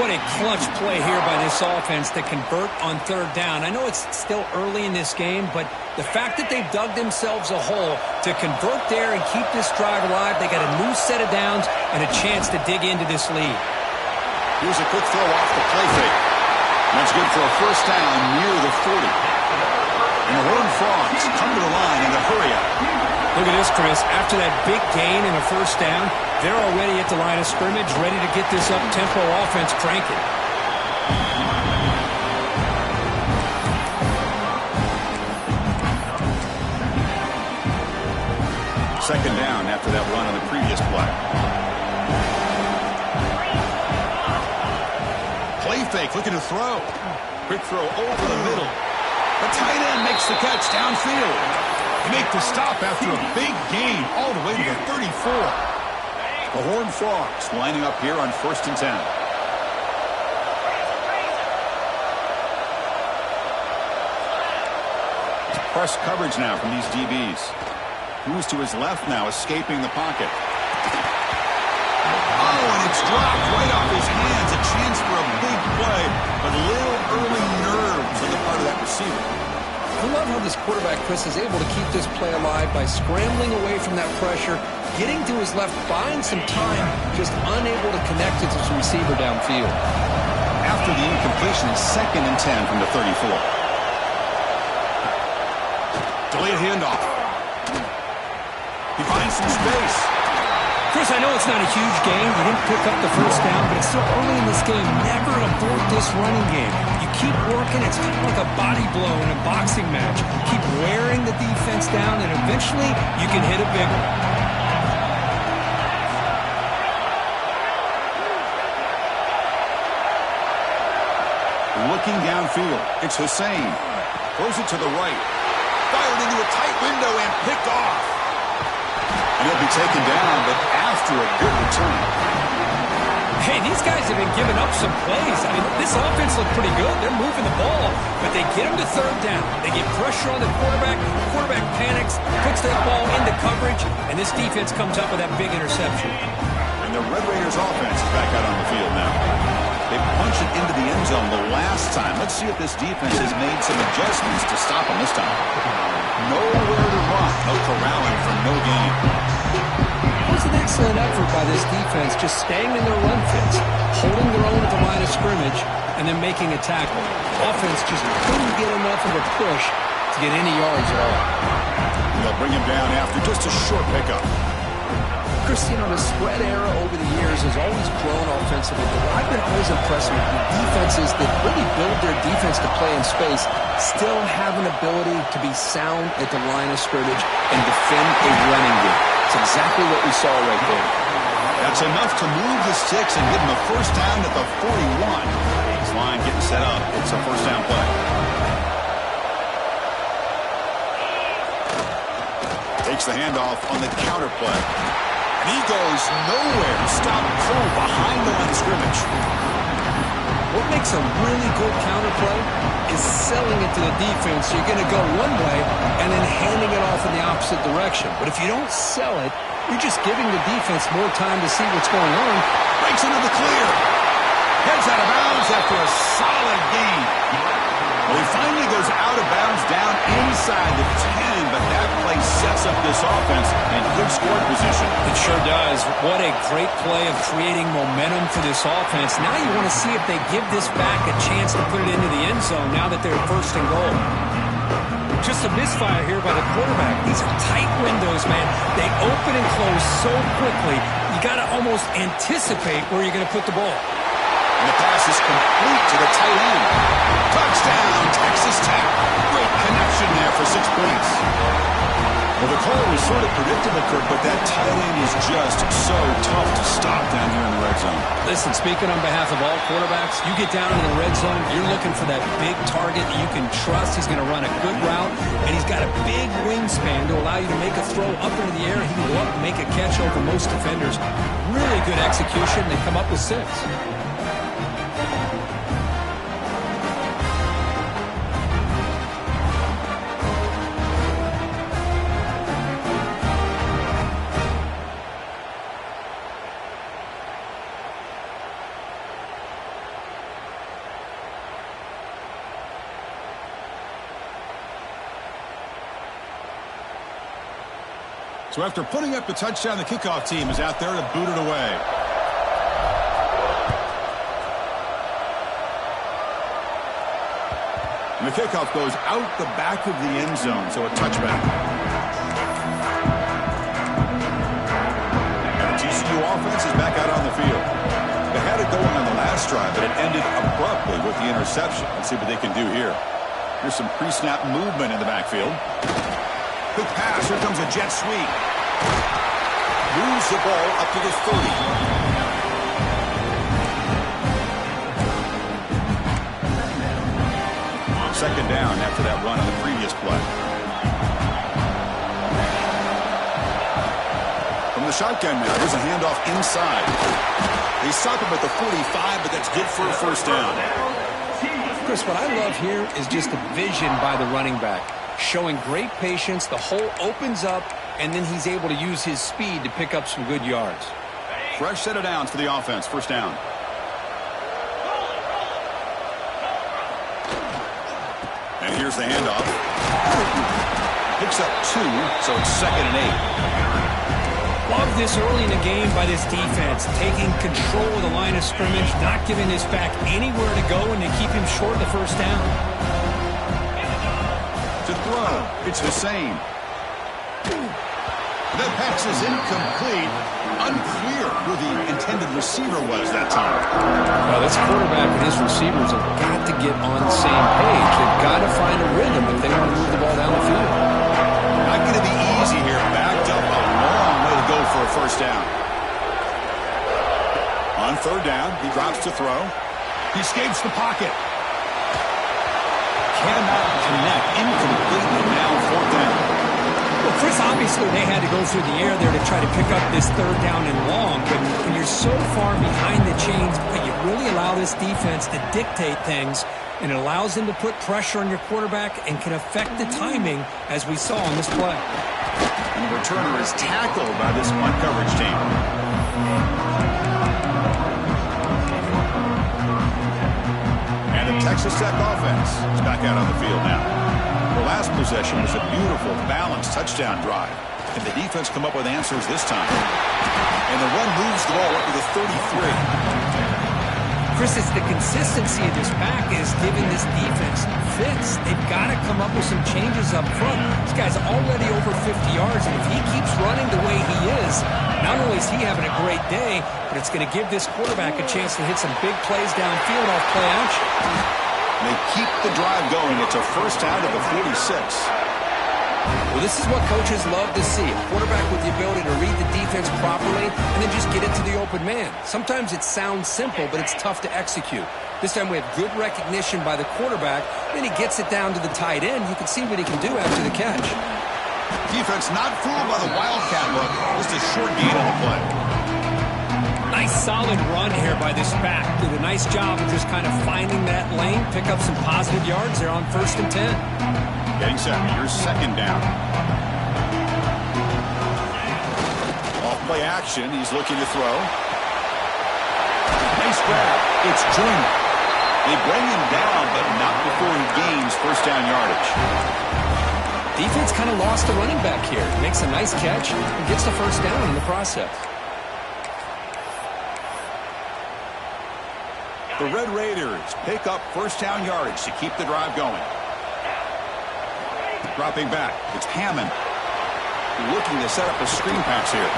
What a clutch play here by this offense to convert on third down. I know it's still early in this game, but the fact that they've dug themselves a hole to convert there and keep this drive alive, they got a new set of downs and a chance to dig into this lead. Here's a quick throw off the play fake. That's good for a first down near the 40. And the Horned Frogs come to the line in a hurry-up. Look at this, Chris. After that big gain and a first down, they're already at the line of scrimmage, ready to get this up-tempo offense cranking. Second down after that run on the previous play. Play fake, looking to throw. Quick throw over the middle. The tight end makes the catch downfield. They make the stop after a big gain all the way to the 34. The Horned Frogs lining up here on 1st and 10. Press coverage now from these DBs. Moves to his left now, escaping the pocket. Oh, and it's dropped right off his hands. A chance for a big play, but a little early nerves on the part of that receiver. I love how this quarterback, Chris, is able to keep this play alive by scrambling away from that pressure, getting to his left, buying some time, just unable to connect it to his receiver downfield. After the incompletion, it's 2nd and 10 from the 34. Delayed handoff. He finds some space. Chris, I know it's not a huge game. You didn't pick up the first down, but it's still early in this game. Never abort this running game. You keep working. It's kind of like a body blow in a boxing match. Keep wearing the defense down, and eventually you can hit a big one. Looking downfield, it's Hussein. Throws it to the right. Fired into a tight window and picked off. And he'll be taken down, but after a good return. Hey, these guys have been giving up some plays. I mean, this offense looked pretty good. They're moving the ball, but they get him to third down. They get pressure on the quarterback. The quarterback panics, puts that ball into coverage, and this defense comes up with that big interception. And the Red Raiders offense is back out on the field now. They punched it into the end zone the last time. Let's see if this defense has made some adjustments to stop them this time. Nowhere to run. No corralling for no gain. It was an excellent effort by this defense, just staying in their run fits, holding their own at the line of scrimmage, and then making a tackle. Offense just couldn't get enough of a push to get any yards at all. They'll bring him down after just a short pickup. Chris, you know, the spread era over the years has always grown offensively, but I've been always impressed with the defenses that really build their defense to play in space, still have an ability to be sound at the line of scrimmage and defend a running game. It's exactly what we saw right there. That's enough to move the sticks and give him a first down at the 41. His line getting set up. It's a first down play. Takes the handoff on the counter play. And he goes nowhere. Stop Cole behind the line of scrimmage. What makes a really good counter play is selling it to the defense. You're going to go one way and then handing it off in the opposite direction. But if you don't sell it, you're just giving the defense more time to see what's going on. Breaks into the clear. Heads out of bounds after a solid gain. Well, he finally goes out of bounds down inside the 10, but that play sets up this offense in good scoring position. It sure does. What a great play of creating momentum for this offense. Now you want to see if they give this back a chance to put it into the end zone now that they're first and goal. Just a misfire here by the quarterback. These are tight windows, man. They open and close so quickly, you got to almost anticipate where you're going to put the ball. And the pass is complete to the tight end. Touchdown, Texas Tech. Great connection there for 6 points. Well, the call was sort of predictable, Kirk, but that tight end is just so tough to stop down here in the red zone. Listen, speaking on behalf of all quarterbacks, you get down in the red zone, you're looking for that big target that you can trust. He's going to run a good route, and he's got a big wingspan to allow you to make a throw up into the air. He can go up and make a catch over most defenders. Really good execution. They come up with 6. So after putting up the touchdown, the kickoff team is out there to boot it away. And the kickoff goes out the back of the end zone, so a touchback. And the TCU offense is back out on the field. They had it going on the last drive, but it ended abruptly with the interception. Let's see what they can do here. Here's some pre-snap movement in the backfield. Quick pass. Here comes a jet sweep. Moves the ball up to the 30. Second down after that run on the previous play. From the shotgun now, here's a handoff inside. They stop him at the 45, but that's good for a first down. Chris, what I love here is just the vision by the running back. Showing great patience, the hole opens up, and then he's able to use his speed to pick up some good yards. Fresh set of downs for the offense, first down. And here's the handoff. Picks up 2, so it's 2nd and 8. Love this early in the game by this defense. Taking control of the line of scrimmage, not giving this back anywhere to go, and to keep him short of the first down. To throw, it's Hussein. The pass is incomplete. Unclear who the intended receiver was that time. Well, this quarterback and his receivers have got to get on the same page. They've got to find a rhythm if they want to move the ball down the field. Not going to be easy here. Backed up a long way to go for a first down. On third down, he drops to throw. He escapes the pocket. Cannot connect. Incomplete, and now fourth down. Well, Chris, obviously they had to go through the air there to try to pick up this third down and long, but when you're so far behind the chains, you really allow this defense to dictate things, and it allows them to put pressure on your quarterback and can affect the timing, as we saw on this play. And the returner is tackled by this punt coverage team. And the Texas Tech offense is back out on the field now. The last possession was a beautiful, balanced touchdown drive. And the defense come up with answers this time. And the run moves the ball up to the 33. Chris, it's the consistency of this back is giving this defense fits. They've got to come up with some changes up front. This guy's already over 50 yards, and if he keeps running the way he is, not only is he having a great day, but it's going to give this quarterback a chance to hit some big plays downfield off play action. They keep the drive going. It's a first down to the 46. Well, this is what coaches love to see. A quarterback with the ability to read the defense properly and then just get it to the open man. Sometimes it sounds simple, but it's tough to execute. This time we have good recognition by the quarterback. Then he gets it down to the tight end. You can see what he can do after the catch. Defense not fooled by the Wildcat look. Just a short gain on the play. Nice solid run here by this back. Did a nice job of just kind of finding that lane, pick up some positive yards there on 1st and 10. Getting set. Here's second down. Off play action. He's looking to throw. Nice grab. It's Joyner. They bring him down, but not before he gains first down yardage. Defense kind of lost the running back here. Makes a nice catch and gets the first down in the process. The Red Raiders pick up first down yardage to keep the drive going. Dropping back, it's Hammond. Looking to set up a screen pass here.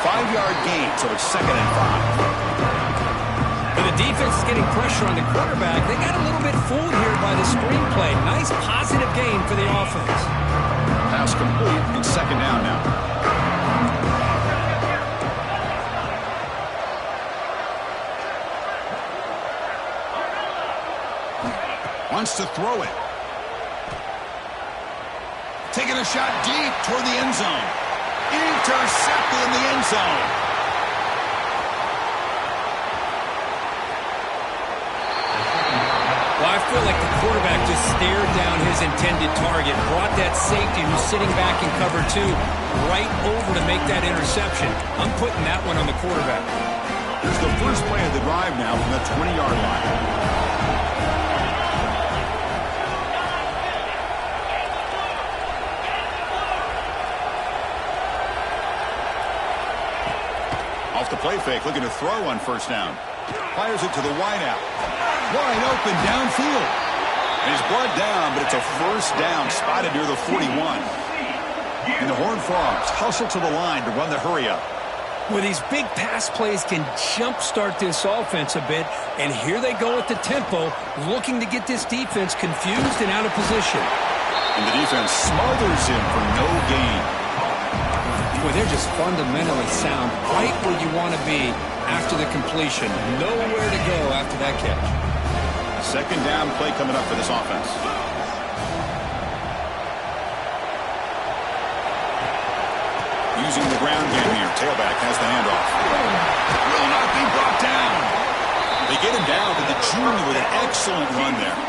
5-yard gain, so it's 2nd and 5. And the defense is getting pressure on the quarterback. They got a little bit fooled here by the screen play. Nice positive gain for the offense. Pass complete, it's 2nd down now. Wants to throw it. Taking a shot deep toward the end zone. Intercepted in the end zone. Well, I feel like the quarterback just stared down his intended target, brought that safety who's sitting back in cover 2 right over to make that interception. I'm putting that one on the quarterback. Here's the first play of the drive now from the 20-yard line. off the play fake, looking to throw on first down. Fires it to the wideout. Wide open downfield. And he's brought down, but it's a first down spotted near the 41. And the Horned Frogs hustle to the line to run the hurry-up. Well, these big pass plays can jumpstart this offense a bit, and here they go at the tempo, looking to get this defense confused and out of position. And the defense smothers him for no gain. Well, they're just fundamentally sound, right where you want to be after the completion. Nowhere to go after that catch. Second down play coming up for this offense. Using the ground game here. Tailback has the handoff. Will not be brought down. They get him down to the junior with an excellent run there.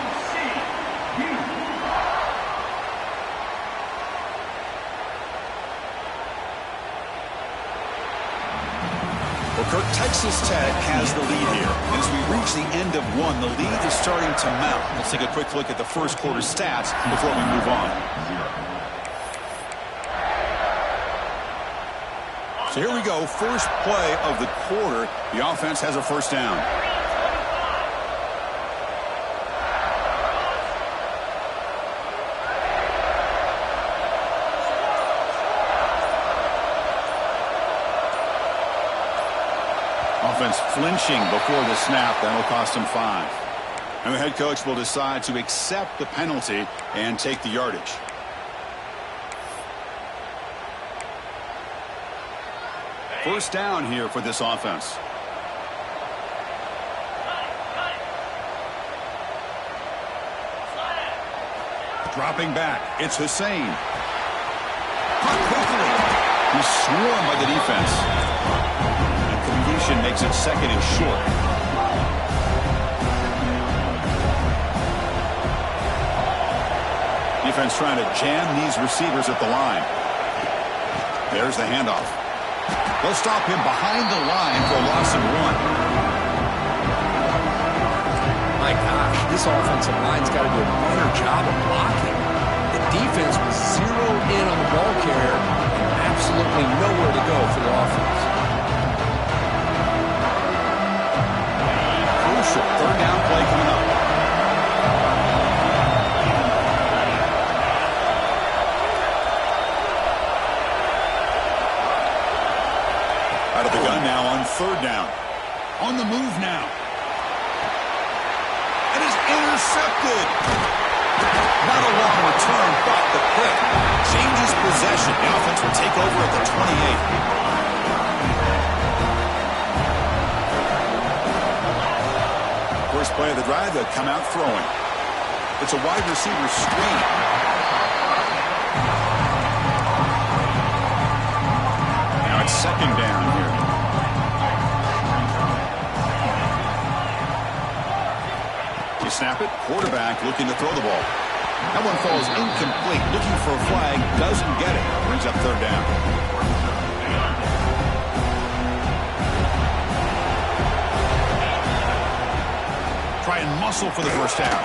Well, Kirk, Texas Tech has the lead here. As we reach the end of one, the lead is starting to mount. Let's take a quick look at the first quarter stats before we move on. So here we go, first play of the quarter. The offense has a first down. Offense flinching before the snap. That'll cost him 5. And the head coach will decide to accept the penalty and take the yardage. First down here for this offense. Dropping back, it's Hussein. Caught quickly. He's swarmed by the defense. And completion makes it second and short. Defense trying to jam these receivers at the line. There's the handoff. They'll stop him behind the line for a loss of 1. My gosh, this offensive line's got to do a better job of blocking. The defense was zeroed in on the ball carrier and absolutely nowhere to go for the offense. Crucial third down play coming up. Out of the gun now on third down. On the move now. And is intercepted. Not a long return, but the pick changes possession. The offense will take over at the 28. First play of the drive, they'll come out throwing. It's a wide receiver screen. Now it's second down here. You snap it, quarterback looking to throw the ball. That one falls incomplete, looking for a flag, doesn't get it. Brings up third down. Try and muscle for the first down.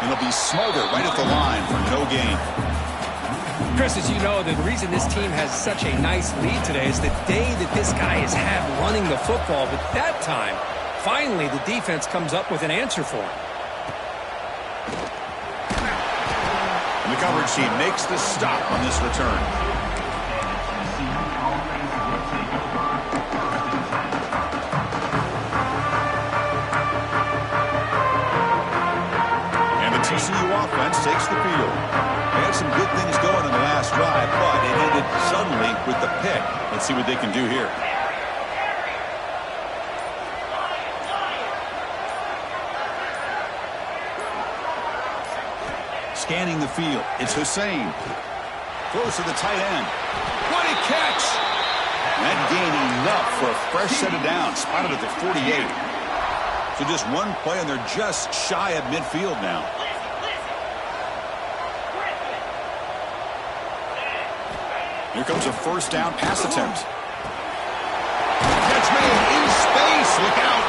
And it'll be smothered right at the line for no gain. Chris, as you know, the reason this team has such a nice lead today is the day that this guy has had running the football. But that time, finally, the defense comes up with an answer for him. And the coverage team makes the stop on this return. And the TCU offense takes the field. They had some good things going in the last drive, but it ended suddenly with the pick. Let's see what they can do here. Scanning the field, it's Hussein. Throws to the tight end. What a catch! That gained enough for a fresh set of downs, spotted at the 48. So just one play, and they're just shy of midfield now. Here comes a first down pass attempt. Catch made in space, look out!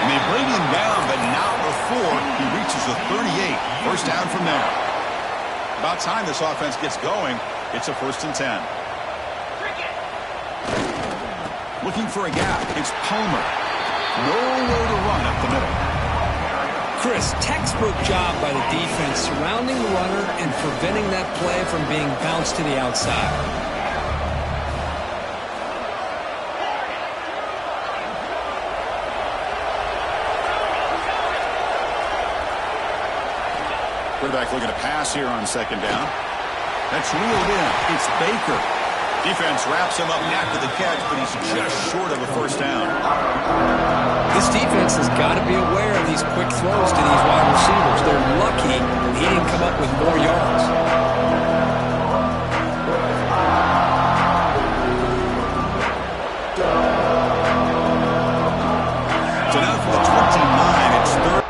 And they bring him down, but not before he reaches the 38. First down from there. About time this offense gets going. It's a 1st and 10. Looking for a gap. It's Palmer. Nowhere to run up the middle. Chris, textbook job by the defense surrounding the runner and preventing that play from being bounced to the outside. Quarterback looking to pass here on second down. That's reeled in. It's Baker. Defense wraps him up after the catch, but he's just short of a first down. This defense has got to be aware of these quick throws to these wide receivers. They're lucky he didn't come up with more yards. So now for the 29, it's third.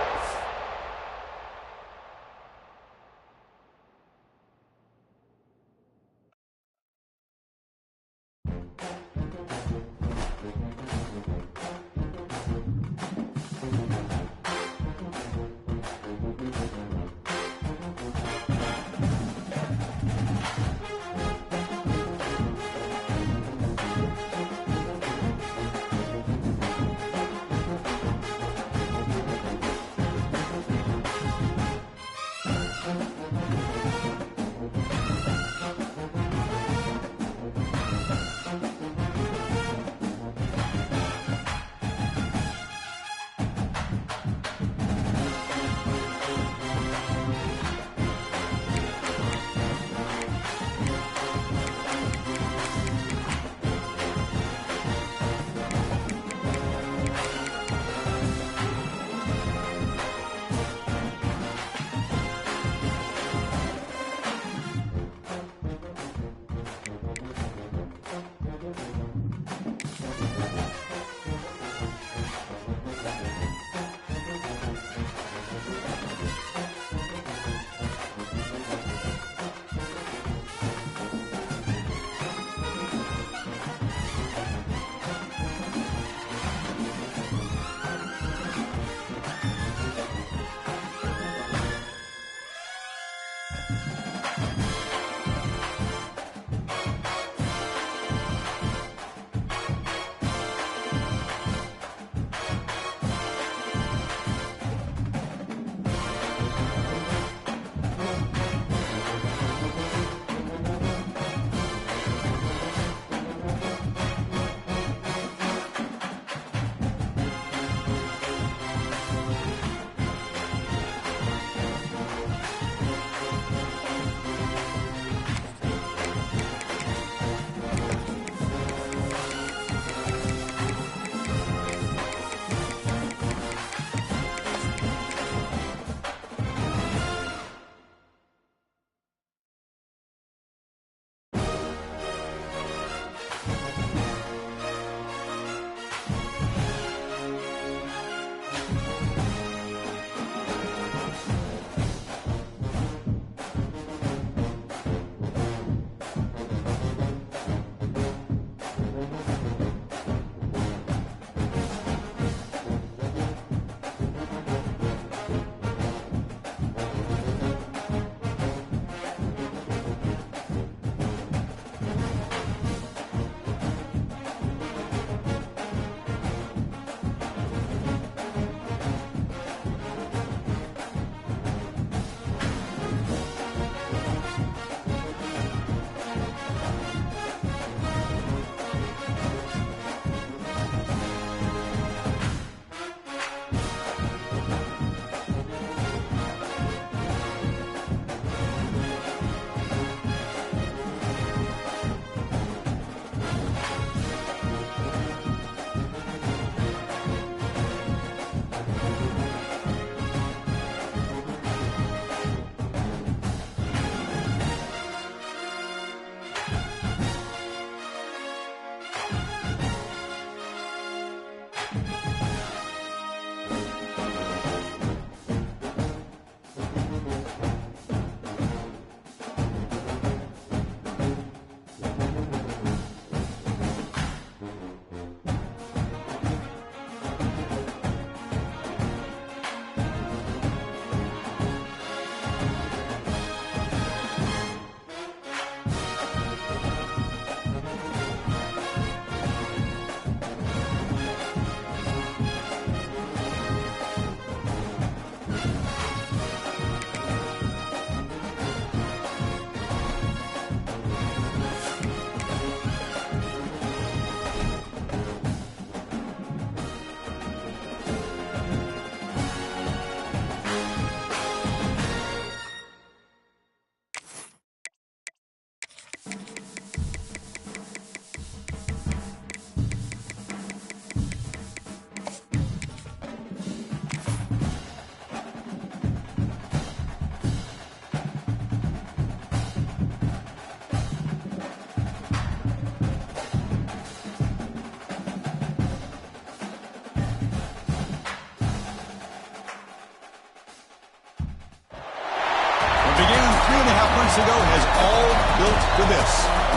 to this,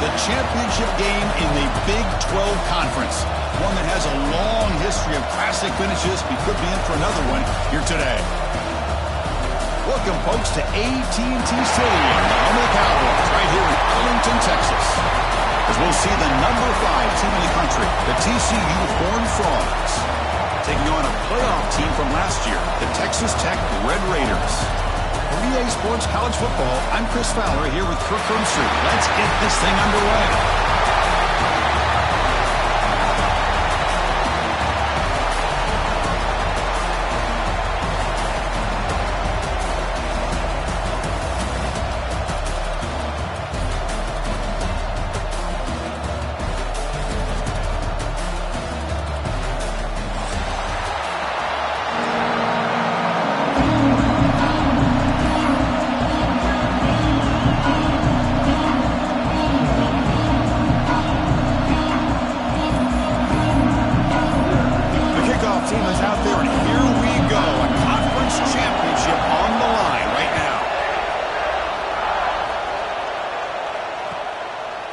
the championship game in the Big 12 Conference. One that has a long history of classic finishes. We could be in for another one here today. Welcome, folks, to AT&T Stadium, the home of the Cowboys, right here in Arlington, Texas. As we'll see the number 5 team in the country, the TCU Horned Frogs, taking on a playoff team from last year, the Texas Tech Red Raiders. For EA Sports College Football, I'm Chris Fowler here with Kirk Herbstreit. Let's get this thing underway.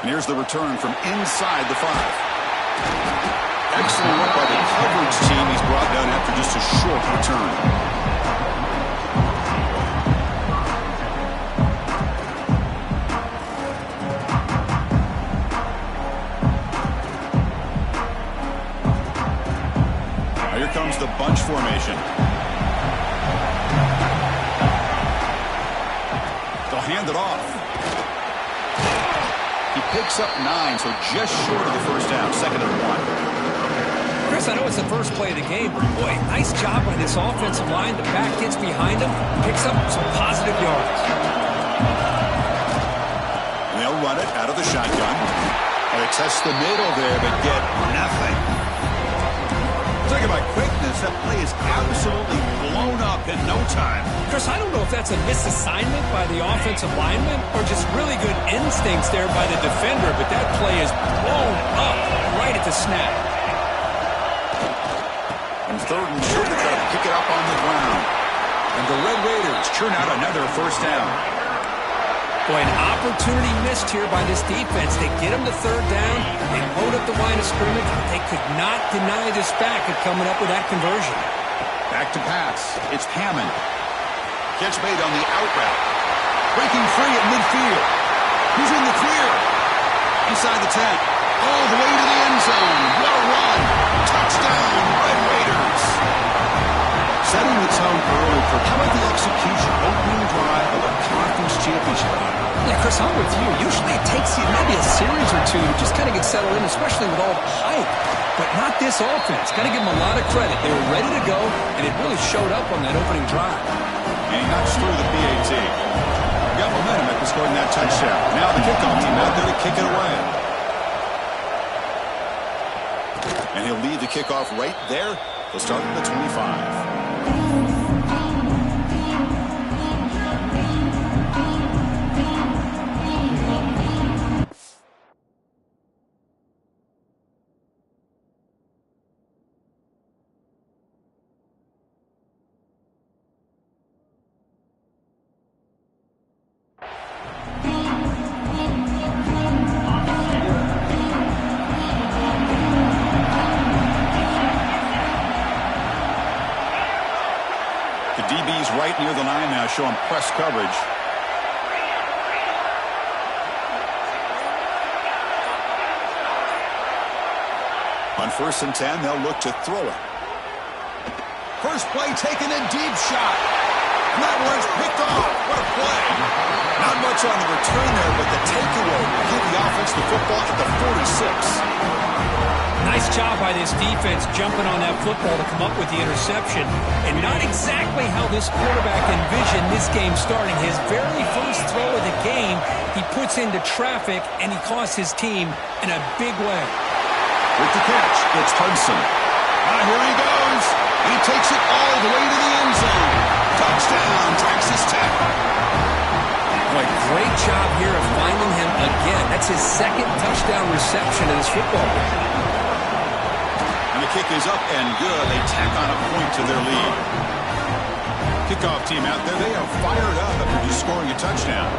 Here's the return from inside the 5. Excellent work by the coverage team. He's brought down after just a short return. Now here comes the bunch formation. They'll hand it off. Picks up 9, so just short of the first down, 2nd and 1. Chris, I know it's the first play of the game, but boy, nice job by this offensive line. The back gets behind him, picks up some positive yards. And they'll run it out of the shotgun. And they test the middle there, but get nothing. Talking about quickness, that play is absolutely blown up in no time. Chris, I don't know if that's a misassignment by the offensive lineman or just really good instincts there by the defender, but that play is blown up right at the snap. And 3rd and short, they try to pick it up on the ground. And the Red Raiders churn out another first down. Boy, an opportunity missed here by this defense. They get them to 3rd down. They load up the line of scrimmage. They could not deny this back of coming up with that conversion. Back to pass. It's Hammond. Catch made on the out route. Breaking free at midfield. He's in the clear. Inside the 10. All the way to the end zone. What a run. Touchdown, Red Raiders. Setting the tone early for how about the execution, opening drive of a conference championship? Yeah, Chris, I'm with you. Usually it takes you maybe a series or two to just kind of get settled in, especially with all the hype. But not this offense. Got to give them a lot of credit. They were ready to go, and it really showed up on that opening drive. And he knocks through the PAT. Got momentum after scoring that touchdown. Now the kickoff team out there to kick it away. And he'll lead the kickoff right there. They'll start at the 25. DB's right near the line now, showing press coverage. On 1st and 10, they'll look to throw it. First play taken a deep shot. And that one's picked off. What a play. Not much on the return there, but the takeaway will give the offense the football at the 46. Nice job by this defense jumping on that football to come up with the interception. And not exactly how this quarterback envisioned this game starting. His very first throw of the game, he puts into traffic, and he costs his team in a big way. With the catch, it's Hudson. Here he goes. He takes it all the way to the end zone. Touchdown, Texas Tech. Boy, great job here of finding him again. That's his 2nd touchdown reception in his football game. The kick is up and good. They tack on a point to their lead. Kickoff team out there. They are fired up after just scoring a touchdown.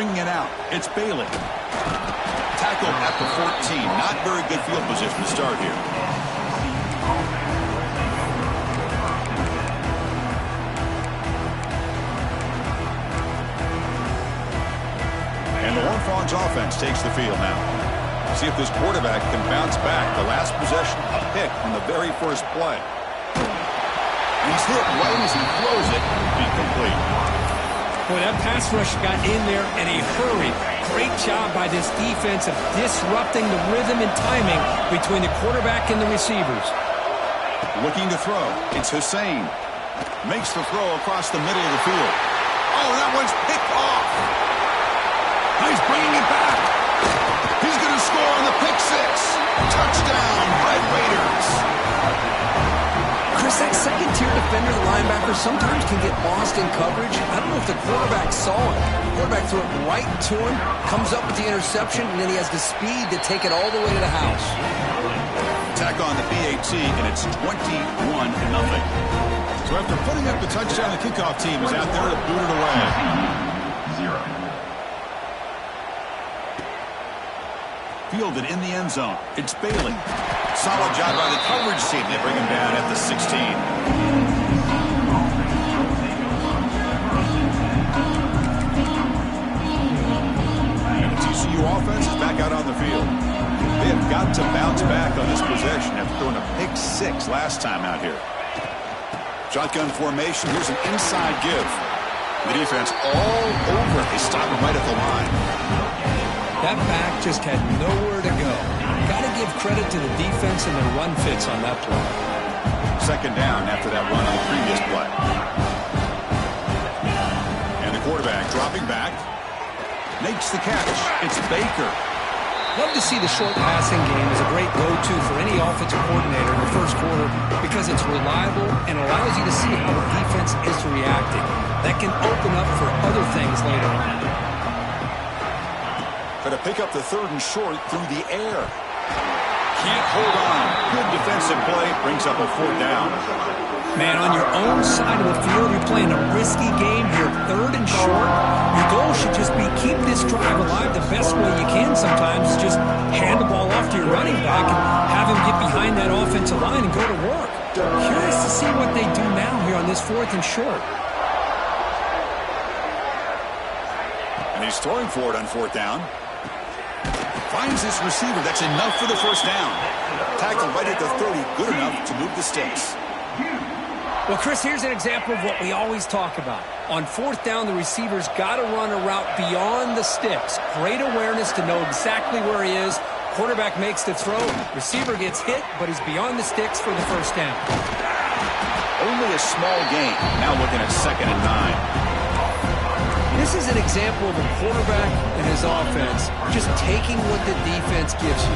bringing it out. It's Bailey. Tackled at the 14. Not very good field position to start here. And the Horned Frogs offense takes the field now. See if this quarterback can bounce back. The last possession, a pick on the very first play. He's hit right as he throws it. Incomplete. Boy, that pass rush got in there in a hurry. Great job by this defense of disrupting the rhythm and timing between the quarterback and the receivers. Looking to throw. It's Hussein. Makes the throw across the middle of the field. Oh, that one's picked off. He's bringing it back. He's going to score on the pick six. Touchdown, Red Raiders. Chris, that second-tier defender, the linebacker, sometimes can get lost in coverage. I don't know if the quarterback saw it. The quarterback threw it right to him, comes up with the interception, and then he has the speed to take it all the way to the house. Tack on the PAT, and it's 21-0. So after putting up the touchdown, the kickoff team is out there to boot it away. 0. Fielded in the end zone. It's Bailey. Solid job by the coverage team. They bring him down at the 16. And the TCU offense is back out on the field. They have got to bounce back on this possession after throwing a pick six last time out here. Shotgun formation. Here's an inside give. The defense all over it. They stop him right at the line. That back just had nowhere to go. Got to give credit to the defense and their run fits on that play. Second down after that run on the previous play. And the quarterback dropping back. Makes the catch. It's Baker. Love to see the short passing game as a great go-to for any offensive coordinator in the first quarter because it's reliable and allows you to see how the defense is reacting. That can open up for other things later on. Going to pick up the third and short through the air. Can't hold on. Good defensive play. Brings up a fourth down. Man, on your own side of the field, you're playing a risky game here. Third and short. Your goal should just be keep this drive alive the best way you can sometimes. Just hand the ball off to your running back and have him get behind that offensive line and go to work. Curious to see what they do now here on this fourth and short. And he's throwing for it on fourth down. Finds this receiver. That's enough for the first down. Tackle right at the 30. Good enough to move the sticks. Well, Chris, here's an example of what we always talk about. On fourth down, the receiver's got to run a route beyond the sticks. Great awareness to know exactly where he is. Quarterback makes the throw. Receiver gets hit, but he's beyond the sticks for the first down. Only a small gain. Now looking at 2nd and 9. This is an example of a quarterback and his offense just taking what the defense gives you.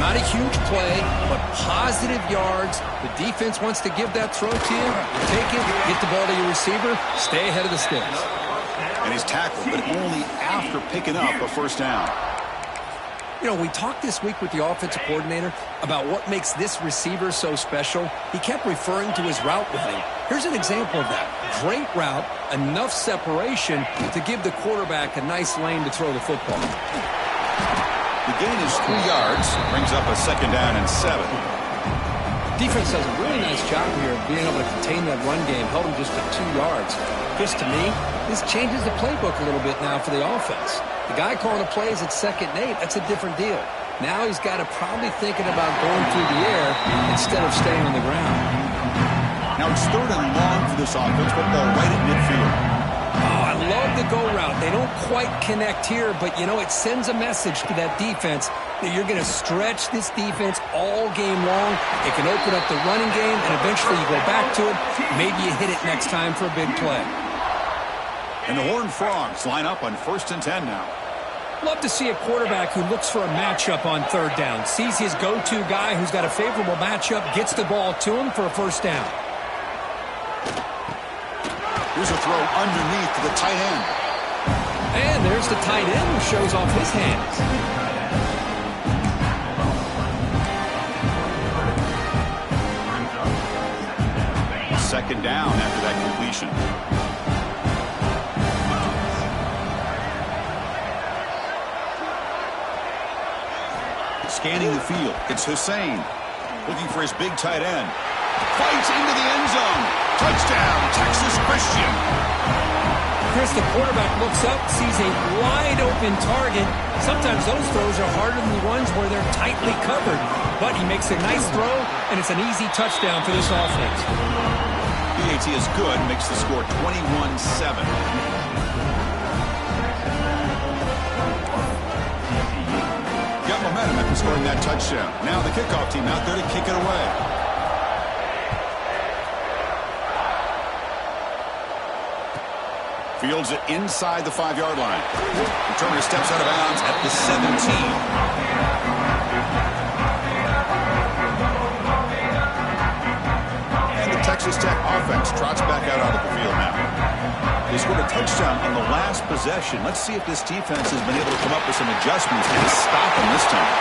Not a huge play, but positive yards. The defense wants to give that throw to you. Take it, get the ball to your receiver, stay ahead of the sticks. And he's tackled, but only after picking up a first down. You know, we talked this week with the offensive coordinator about what makes this receiver so special. He kept referring to his route running. Here's an example of that. Great route, enough separation to give the quarterback a nice lane to throw the football. The gain is 3 yards, brings up a 2nd down and 7. Defense does a really nice job here of being able to contain that run game, held him just at 2 yards. Just to me, this changes the playbook a little bit now for the offense. The guy calling the plays at 2nd and 8, that's a different deal. Now he's got to probably thinking about going through the air instead of staying on the ground. Now it's 3rd and long for this offense, football right at midfield. Oh, I love the go route. They don't quite connect here, but, you know, it sends a message to that defense that you're going to stretch this defense all game long. It can open up the running game, and eventually you go back to it. Maybe you hit it next time for a big play. And the Horned Frogs line up on 1st and 10 now. Love to see a quarterback who looks for a matchup on 3rd down. Sees his go-to guy who's got a favorable matchup, gets the ball to him for a first down. Here's a throw underneath to the tight end. And there's the tight end who shows off his hands. 2nd down after that completion. Scanning the field. It's Hussein. Looking for his big tight end. Fights into the end zone. Touchdown, Texas Christian. Chris, the quarterback looks up, sees a wide-open target. Sometimes those throws are harder than the ones where they're tightly covered. But he makes a nice throw, and it's an easy touchdown for this offense. BAT is good, makes the score 21-7. Got momentum after scoring that touchdown. Now the kickoff team out there to kick it away. Fields it inside the 5-yard line. Returner steps out of bounds at the 17. And the Texas Tech offense trots back out onto the field now. They scored a touchdown on the last possession. Let's see if this defense has been able to come up with some adjustments and stop them this time.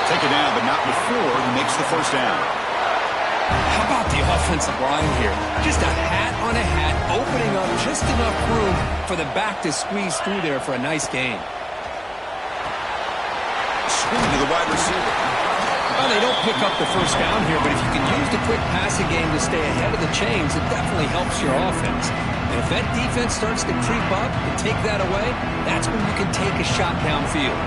Take it down, but not before he makes the first down. How about the offensive line here? Just a hat on a hat, opening up just enough room for the back to squeeze through there for a nice gain. Swing to the wide receiver. Well, they don't pick up the first down here, but if you can use the quick passing game to stay ahead of the chains, it definitely helps your offense. And if that defense starts to creep up and take that away, that's when you can take a shot downfield.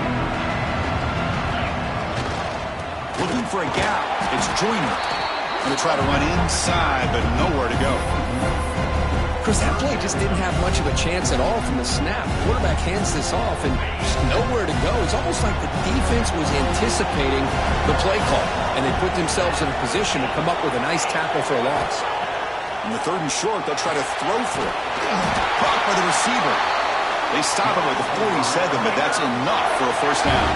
Looking for a gap. It's Joyner. Going to try to run inside, but nowhere to go. Chris, that play just didn't have much of a chance at all from the snap. Quarterback hands this off, and just nowhere to go. It's almost like the defense was anticipating the play call, and they put themselves in a position to come up with a nice tackle for a loss. On the 3rd and short, they'll try to throw for it. Caught by the receiver. They stop him at the 47, but that's enough for a first down.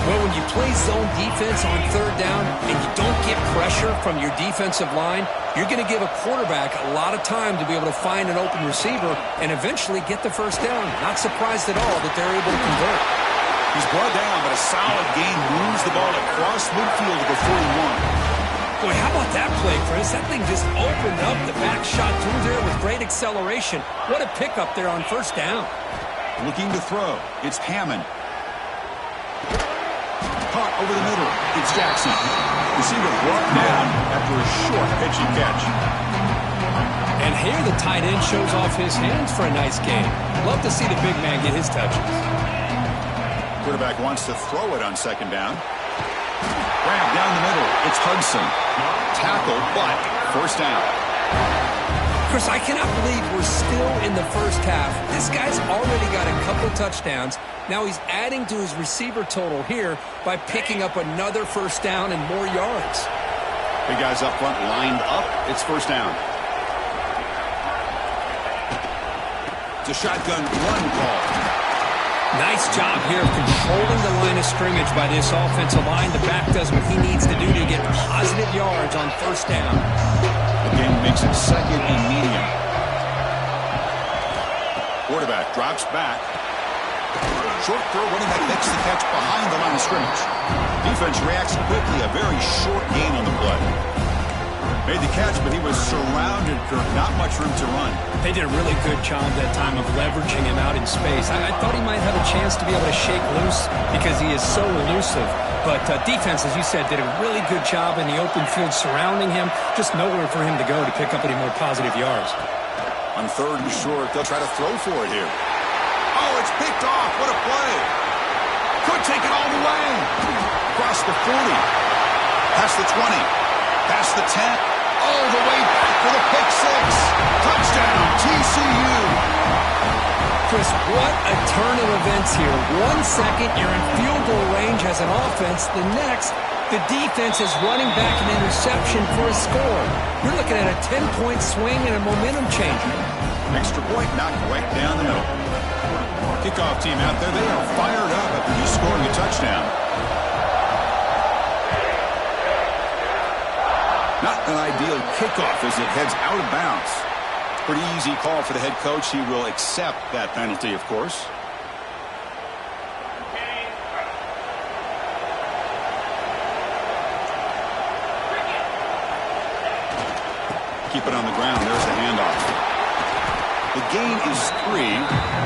Well, when you play zone defense on 3rd down and you don't get pressure from your defensive line, you're going to give a quarterback a lot of time to be able to find an open receiver and eventually get the first down. Not surprised at all that they're able to convert. He's brought down, but a solid gain moves the ball across midfield to the 41. Boy, how about that play, Chris? That thing just opened up the back shot through there with great acceleration. What a pickup there on first down. Looking to throw. It's Hammond. Caught over the middle. It's Jackson. Receiver brought down after a short pitch and catch. And here the tight end shows off his hands for a nice gain. Love to see the big man get his touches. Quarterback wants to throw it on 2nd down. Grab down the middle. It's Hudson. Tackle, but first down. Chris, I cannot believe we're still in the first half. This guy's already got a couple touchdowns. Now he's adding to his receiver total here by picking up another first down and more yards. Big guys up front lined up. It's first down. It's a shotgun run call. Nice job here of controlling the line of scrimmage by this offensive line. The back does what he needs to do to get positive yards on first down. Again, makes it 2nd and medium. Quarterback drops back. Short throw, running back makes the catch behind the line of scrimmage. Defense reacts quickly, a very short gain on the play. Made the catch, but he was surrounded, Kirk. Not much room to run. They did a really good job that time of leveraging him out in space. I thought he might have a chance to be able to shake loose because he is so elusive. But defense, as you said, did a really good job in the open field surrounding him. Just nowhere for him to go to pick up any more positive yards. On 3rd and short, they'll try to throw for it here. Oh, it's picked off. What a play. Could take it all the way. Across the 40. Past the 20. Past the 10. All the way back for the pick 6. Touchdown, TCU. Chris, what a turn of events here. 1 second, you're in field goal range as an offense. The next, the defense is running back an interception for a score. You're looking at a 10-point swing and a momentum changer. Extra point knocked right down the middle. Kickoff team out there, they are fired up after just scoring a touchdown. Not an ideal kickoff as it heads out of bounds. Pretty easy call for the head coach. He will accept that penalty, of course. Keep it on the ground. There's the handoff. The gain is 3.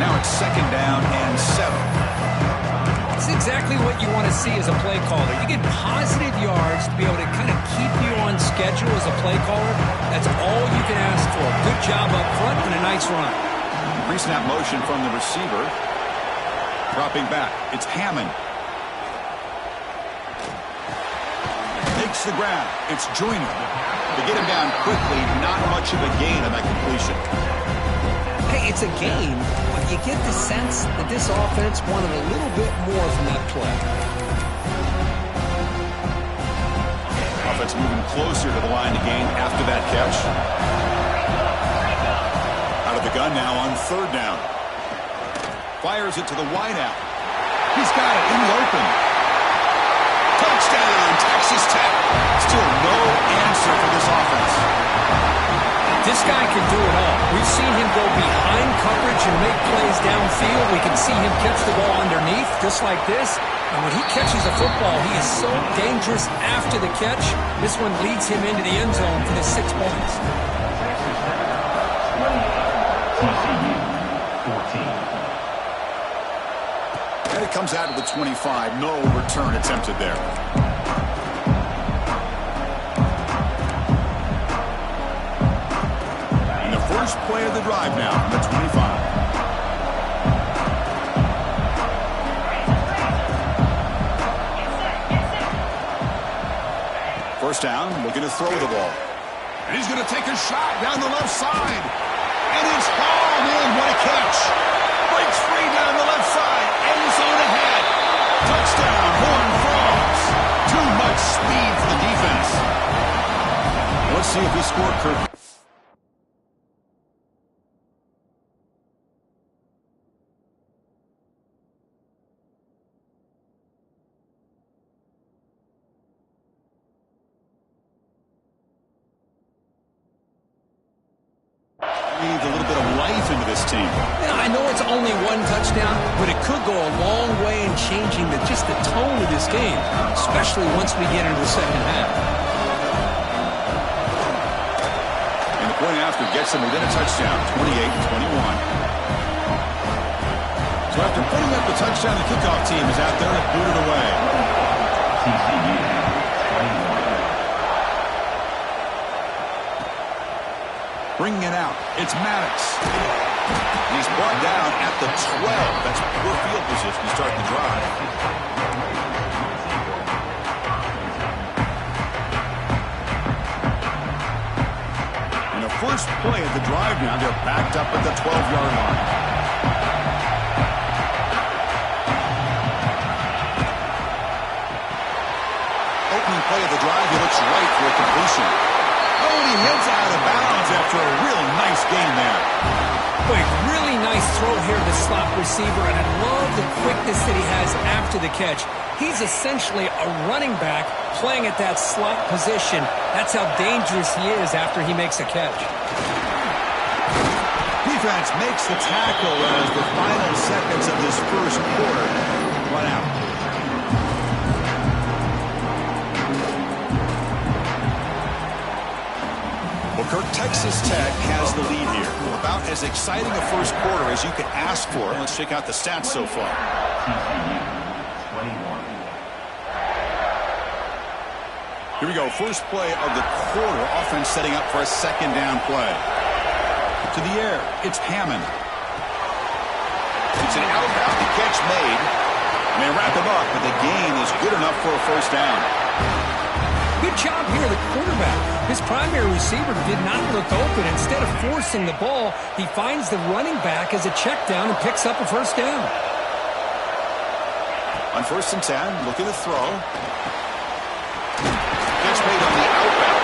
Now it's 2nd down and 7. This is exactly what you want to see as a play caller. You get positive yards to be able to kind of keep you on schedule as a play caller. That's all you can ask for. Good job up front and a nice run. Pre-snap motion from the receiver. Dropping back. It's Hammond. Makes the grab. It's Joyner. To get him down quickly, not much of a gain on that completion. Hey, it's a gain, but you get the sense that this offense wanted a little bit more from that play. Offense moving closer to the line to gain after that catch. Out of the gun now on third down. Fires it to the wideout. He's got it in the open. Touchdown, Texas Tech. Still no answer for this offense. This guy can do it all. We've seen him go behind coverage and make plays downfield. We can see him catch the ball underneath, just like this. And when he catches a football, he is so dangerous after the catch. This one leads him into the end zone for the 6 points. TCU 14. And it comes out of the 25. No return attempted there. And the first play of the drive now on the 25. First down, looking to throw the ball. And he's going to take a shot down the left side. And it's hauled in. What a catch. Breaks free down the left side. End zone ahead. Touchdown, Horned Frogs. Too much speed for the defense. Let's see if we score, Kirk. A little bit of life into this team. Yeah, I know it's only one touchdown, but it could go a long way in changing just the tone of this game, especially once we get into the second half. And the point after gets them within a touchdown, 28-21. So after putting up the touchdown, the kickoff team is out there and booted away. TCU 21. Bringing it out, it's Maddox. And he's brought down at the 12. That's poor field position to start the drive. And the first play of the drive now, they're backed up at the 12-yard line. Opening play of the drive, he looks right for a completion. Oh, and he heads out of bounds after a real nice gain there. Boy, really nice throw here to the slot receiver, and I love the quickness that he has after the catch. He's essentially a running back playing at that slot position. That's how dangerous he is after he makes a catch. Defense makes the tackle as the final seconds of this first quarter run out. Well, Kirk, Texas Tech has the lead here. About as exciting a first quarter as you could ask for. Let's check out the stats so far. TCU 21. Here we go. First play of the quarter. Offense setting up for a second down play. To the air. It's Hammond. It's an outbound catch made. And they wrap him up, but the gain is good enough for a first down. Good job here, the quarterback. His primary receiver did not look open. Instead of forcing the ball, he finds the running back as a check down and picks up a first down. On 1st and 10, looking to throw. Catch made on the outbound.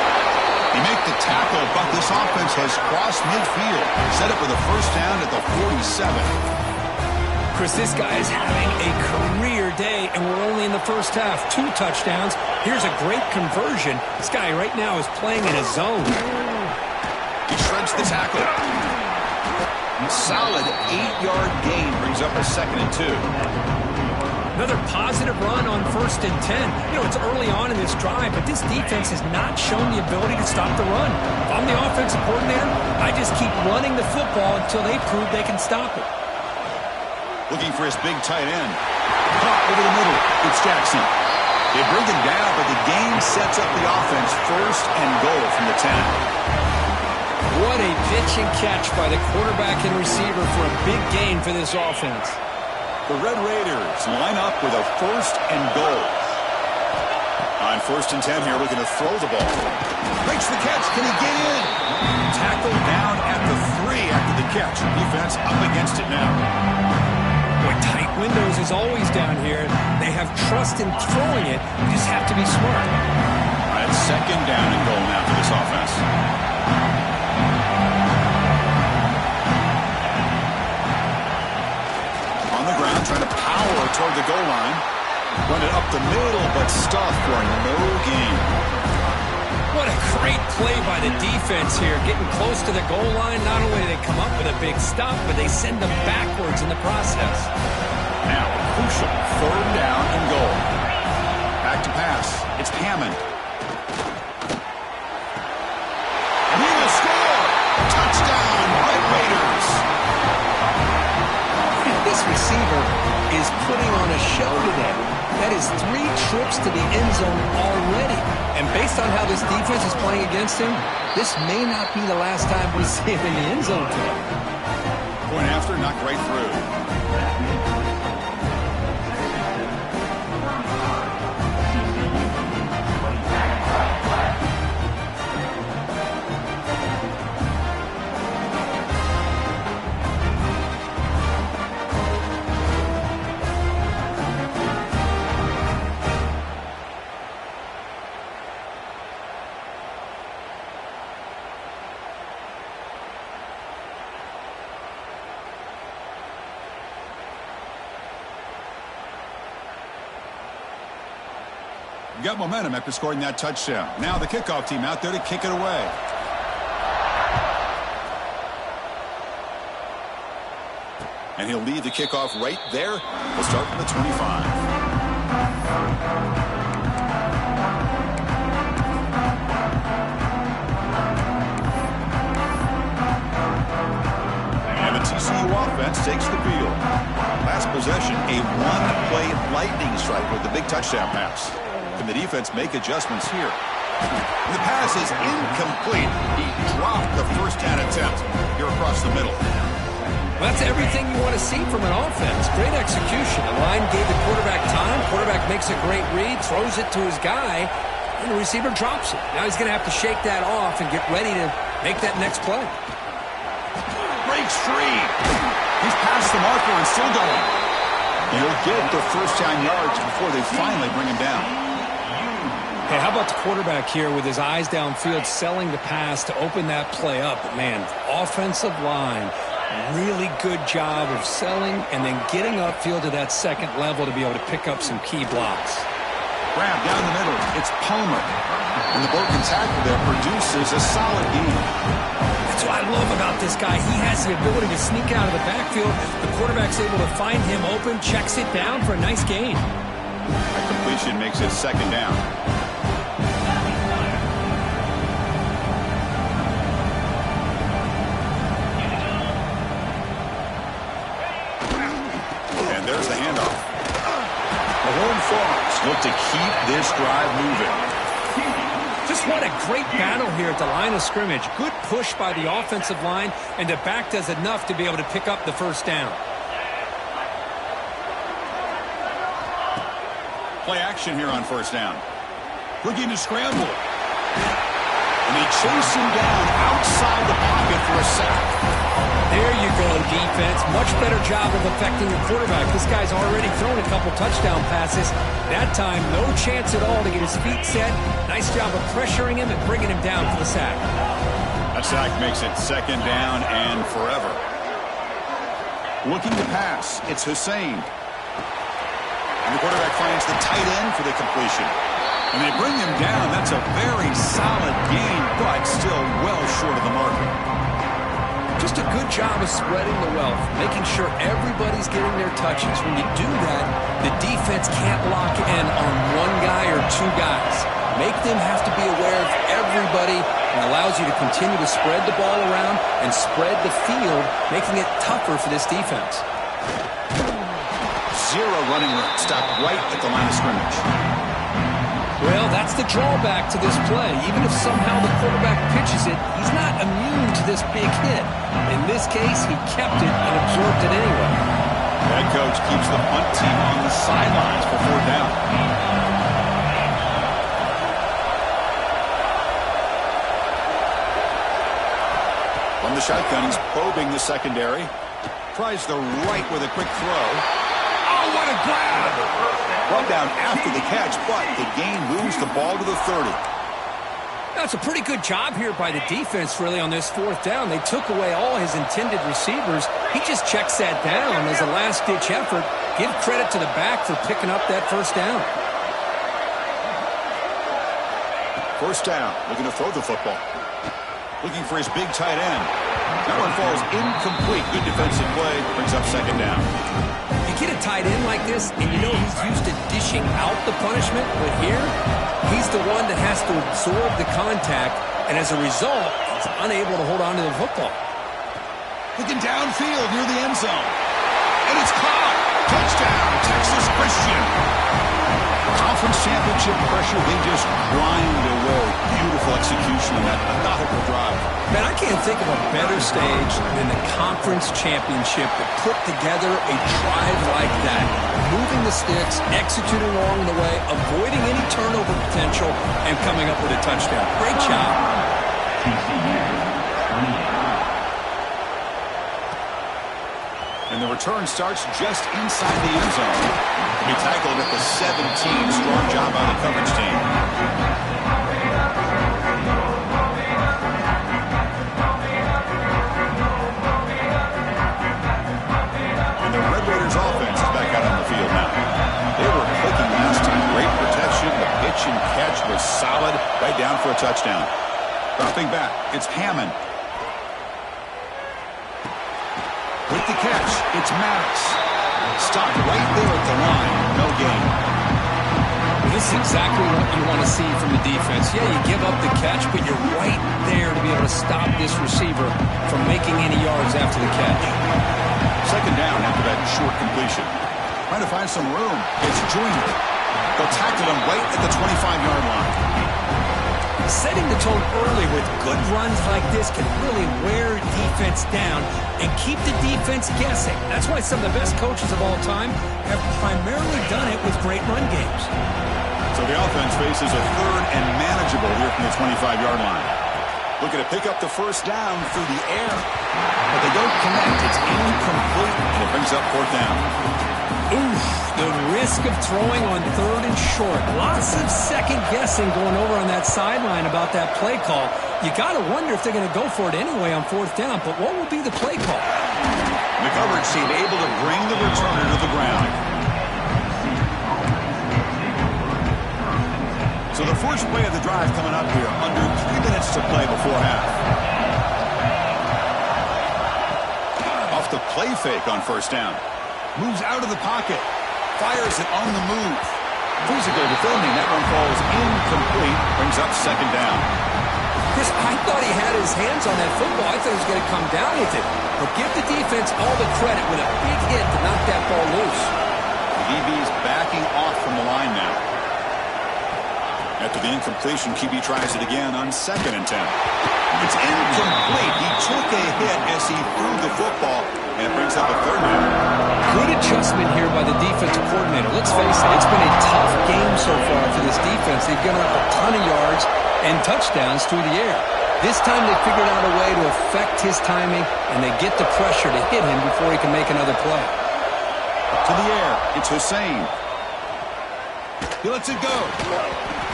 He made the tackle, but this offense has crossed midfield. Set up with a first down at the 47. Chris, this guy is having a career day, and we're only in the first half. 2 touchdowns. Here's a great conversion. This guy right now is playing in a zone. He shreds the tackle. Solid 8-yard gain brings up a 2nd and 2. Another positive run on 1st and 10. You know, it's early on in this drive, but this defense has not shown the ability to stop the run. If I'm the offensive coordinator, I just keep running the football until they prove they can stop it. Looking for his big tight end. Caught over the middle. It's Jackson. They bring him down, but the game sets up the offense. First and goal from the 10. What a pitch and catch by the quarterback and receiver for a big gain for this offense. The Red Raiders line up with a first and goal. On first and 10 here, looking to throw the ball. Breaks the catch. Can he get in? Tackled down at the 3 after the catch. Defense up against it now. Boy, tight windows is always down here. They have trust in throwing it. You just have to be smart. All right, second down and goal now for this offense. On the ground, trying to power toward the goal line. Run it up the middle, but stuffed for no gain. What a great play by the defense here. Getting close to the goal line, not only do they come up with a big stop, but they send them backwards in the process. Now, a crucial third down and goal. Back to pass. It's Hammond. And he will score! Touchdown, Red Raiders! This receiver is putting on a show today. That is 3 trips to the end zone already. And based on how this defense is playing against him, this may not be the last time we see him in the end zone today. Point after, knocked right through. Got momentum after scoring that touchdown. Now the kickoff team out there to kick it away. And he'll lead the kickoff right there. We'll start from the 25. And the TCU offense takes the field. Last possession, a one-play lightning strike with the big touchdown pass. Can the defense make adjustments here? The pass is incomplete. He dropped the first down attempt here across the middle. Well, that's everything you want to see from an offense. Great execution. The line gave the quarterback time. Quarterback makes a great read, throws it to his guy, and the receiver drops it. Now he's going to have to shake that off and get ready to make that next play. Breaks free. He's past the marker and still going. He'll get the first down yards before they finally bring him down. Hey, how about the quarterback here with his eyes downfield, selling the pass to open that play up? But man, offensive line, really good job of selling and then getting upfield to that second level to be able to pick up some key blocks. Grab down the middle. It's Palmer. And the broken tackle there produces a solid gain. That's what I love about this guy. He has the ability to sneak out of the backfield. The quarterback's able to find him open, checks it down for a nice gain. That completion makes it second down. And there's the handoff. The Horned Frogs look to keep this drive moving. Just what a great battle here at the line of scrimmage. Good push by the offensive line, and the back does enough to be able to pick up the first down. Play action here on first down. Looking to scramble. And they chase him down outside the pocket for a sack. There you go, defense. Much better job of affecting the quarterback. This guy's already thrown a couple touchdown passes. That time, no chance at all to get his feet set. Nice job of pressuring him and bringing him down for the sack. That sack makes it second down and forever. Looking to pass. It's Hussein. And the quarterback finds the tight end for the completion. And they bring him down. That's a very solid gain, but still well short of the marker. Just a good job of spreading the wealth, making sure everybody's getting their touches. When you do that, the defense can't lock in on one guy or two guys. Make them have to be aware of everybody and allows you to continue to spread the ball around and spread the field, making it tougher for this defense. zero running room. Stopped right at the line of scrimmage. Well, that's the drawback to this play. Even if somehow the quarterback pitches it, he's not immune to this big hit. In this case, he kept it and absorbed it anyway. The head coach keeps the punt team on the sidelines for 4th down. From the shotgun, he's probing the secondary. Tries the right with a quick throw. Oh, what a grab! Brought down after the catch, but the gain moves the ball to the 30. That's a pretty good job here by the defense, really, on this 4th down. They took away all his intended receivers. He just checks that down as a last-ditch effort. Give credit to the back for picking up that 1st down. 1st down, looking to throw the football. Looking for his big tight end. That one falls incomplete. Good defensive play. Brings up 2nd down. You get a tight end like this, and you know he's used to dishing out the punishment, but here, he's the one that has to absorb the contact, and as a result, he's unable to hold on to the football. Looking downfield near the end zone. And it's caught. Touchdown, Texas Christian. Conference championship pressure, they just grind away. Beautiful execution on that methodical drive. Man, I can't think of a better stage than the conference championship to put together a drive like that. Moving the sticks, executing along the way, avoiding any turnover potential, and coming up with a touchdown. Great job. TCU 28. And the return starts just inside the end zone. He tackled at the 17. Strong job by the coverage team. And the Red Raiders offense is back out on the field now. They were clicking last time. Great protection. The pitch and catch was solid. Right down for a touchdown. Dropping back, it's Hammond. With the catch, it's Maddox. Stopped right there at the line. No gain. This is exactly what you want to see from the defense. Yeah, you give up the catch, but you're right there to be able to stop this receiver from making any yards after the catch. 2nd down after that short completion. Trying to find some room. It's Joyner. They'll tackle him right at the 25-yard line. Setting the tone early with good runs like this can really wear defense down and keep the defense guessing. That's why some of the best coaches of all time have primarily done it with great run games. So the offense faces a 3rd and manageable here from the 25-yard line. Looking to pick up the 1st down through the air. But they don't connect. It's incomplete, and it brings up 4th down. Oof, the risk of throwing on 3rd and short. Lots of second guessing going over on that sideline about that play call. You got to wonder if they're going to go for it anyway on 4th down, but what will be the play call? The coverage team able to bring the returner to the ground. So the first play of the drive coming up here. Under 3 minutes to play before half. Off the play fake on 1st down. Moves out of the pocket. Fires it on the move. Physical defending. That one falls incomplete. Brings up 2nd down. Chris, I thought he had his hands on that football. I thought he was going to come down with it. But give the defense all the credit with a big hit to knock that ball loose. The DB's backing off from the line now. After the incompletion, QB tries it again on 2nd and 10. It's incomplete. He took a hit as he threw the football, and it brings up a 3rd down. Good adjustment here by the defensive coordinator. Let's face it, it's been a tough game so far for this defense. They've given up a ton of yards and touchdowns through the air. This time they figured out a way to affect his timing, and they get the pressure to hit him before he can make another play. To the air, it's Hussein. He lets it go.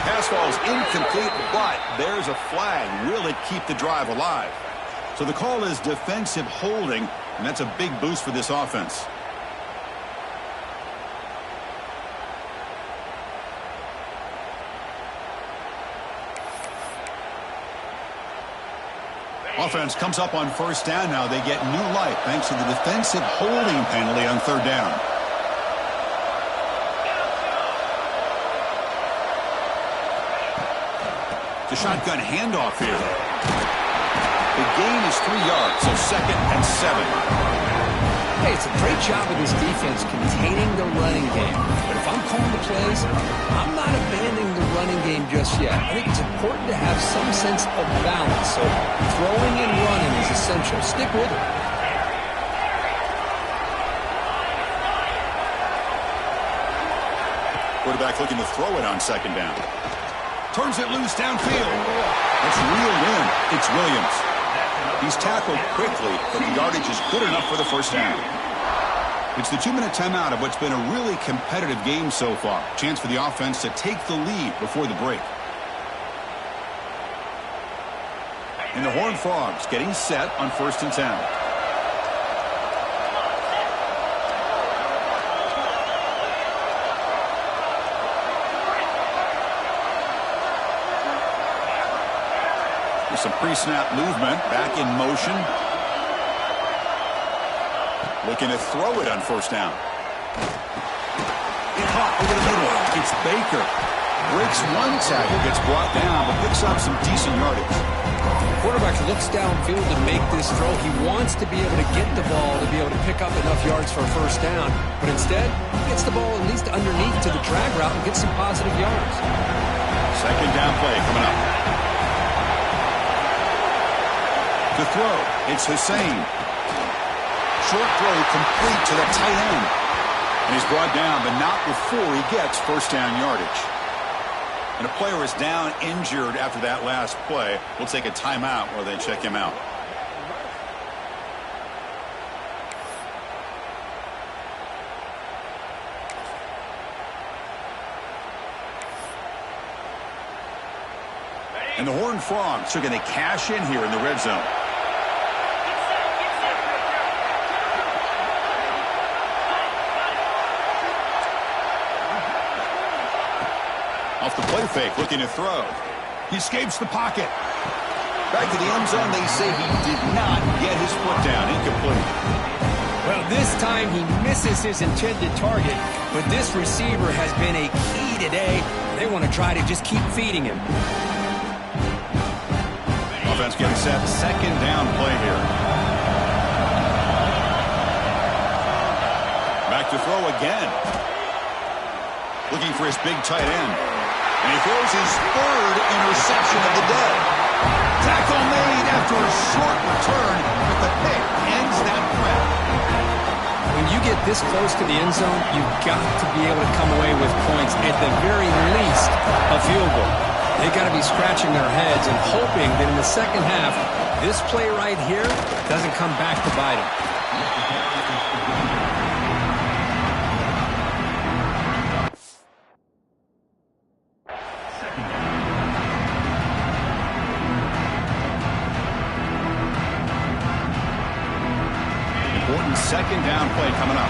Pass falls incomplete, but there's a flag. Will it keep the drive alive? So the call is defensive holding, and that's a big boost for this offense. Offense comes up on 1st down now. They get new life thanks to the defensive holding penalty on 3rd down. The shotgun handoff here. The gain is 3 yards, so 2nd and 7. Hey, it's a great job of this defense containing the running game. But if I'm calling the plays, I'm not abandoning the running game just yet. I think it's important to have some sense of balance. So throwing and running is essential. Stick with it. Quarterback looking to throw it on second down. Turns it loose downfield. It's reeled in. It's Williams. He's tackled quickly, but the yardage is good enough for the first down. It's the 2-minute timeout of what's been a really competitive game so far. Chance for the offense to take the lead before the break. And the Horned Frogs getting set on 1st and 10. Some pre-snap movement, back in motion. Looking to throw it on 1st down. Caught over the middle. It's Baker. Breaks one tackle, gets brought down, but picks up some decent yardage. The quarterback looks downfield to make this throw. He wants to be able to get the ball to be able to pick up enough yards for a 1st down. But instead, he gets the ball at least underneath to the drag route and gets some positive yards. 2nd down play coming up. The throw, it's Hussein. Short throw complete to the tight end. And he's brought down, but not before he gets 1st down yardage. And a player is down injured after that last play. We'll take a timeout while they check him out. And the Horned Frogs are going to cash in here in the red zone. Off the play fake, looking to throw. He escapes the pocket. Back to the end zone, they say he did not get his foot down. Incomplete. Well, this time he misses his intended target, but this receiver has been a key today. They want to try to just keep feeding him. Offense getting set. 2nd down play here. Back to throw again. Looking for his big tight end. And he throws his 3rd interception of the day. Tackle made after a short return, but the pick ends that threat. When you get this close to the end zone, you've got to be able to come away with points, at the very least a field goal. They've got to be scratching their heads and hoping that in the second half, this play right here doesn't come back to bite them. Important 2nd down play coming up.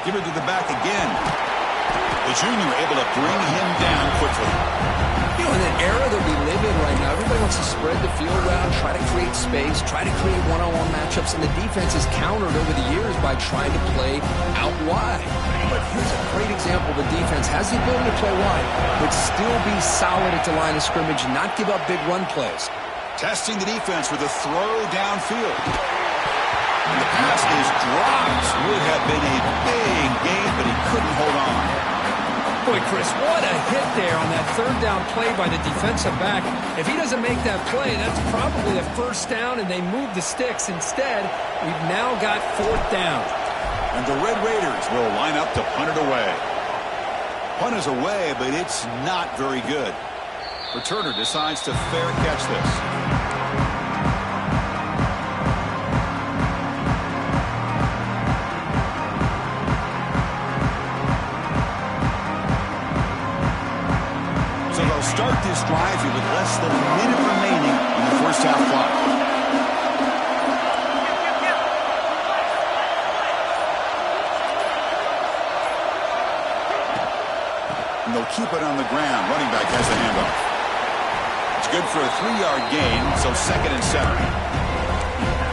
Give it to the back again. The junior able to bring him down quickly. You know, in the era that we live in right now, everybody wants to spread the field around, try to create space, try to create one-on-one matchups, and the defense is countered over the years by trying to play out wide. But here's a great example. The defense has the ability to play wide, but still be solid at the line of scrimmage, not give up big run plays. Testing the defense with a throw downfield. And the pass is dropped. Would have been a big gain, but he couldn't hold on. Boy, Chris, what a hit there on that 3rd down play by the defensive back. If he doesn't make that play, that's probably a 1st down, and they move the sticks. Instead, we've now got 4th down. And the Red Raiders will line up to punt it away. Punt is away, but it's not very good. Returner decides to fair catch this. So they'll start this drive here with less than a minute remaining in the 1st half clock. And they'll keep it on the ground. Running back has the handoff. It's good for a 3-yard gain, so 2nd and 7.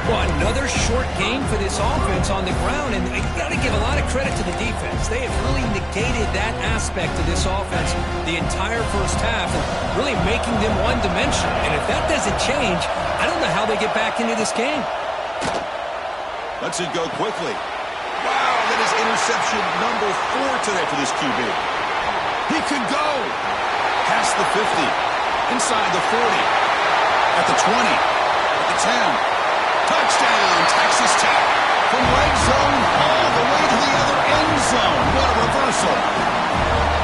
Well, another short game for this offense on the ground, and you got to give a lot of credit to the defense. They have really negated that aspect of this offense the entire first half, and really making them one-dimensional. And if that doesn't change, I don't know how they get back into this game. Lets it go quickly. Wow, that is interception number 4 today for this QB. He could go past the 50, inside the 40, at the 20, at the 10. Touchdown, Texas Tech. From red zone all the way to the other end zone. What a reversal.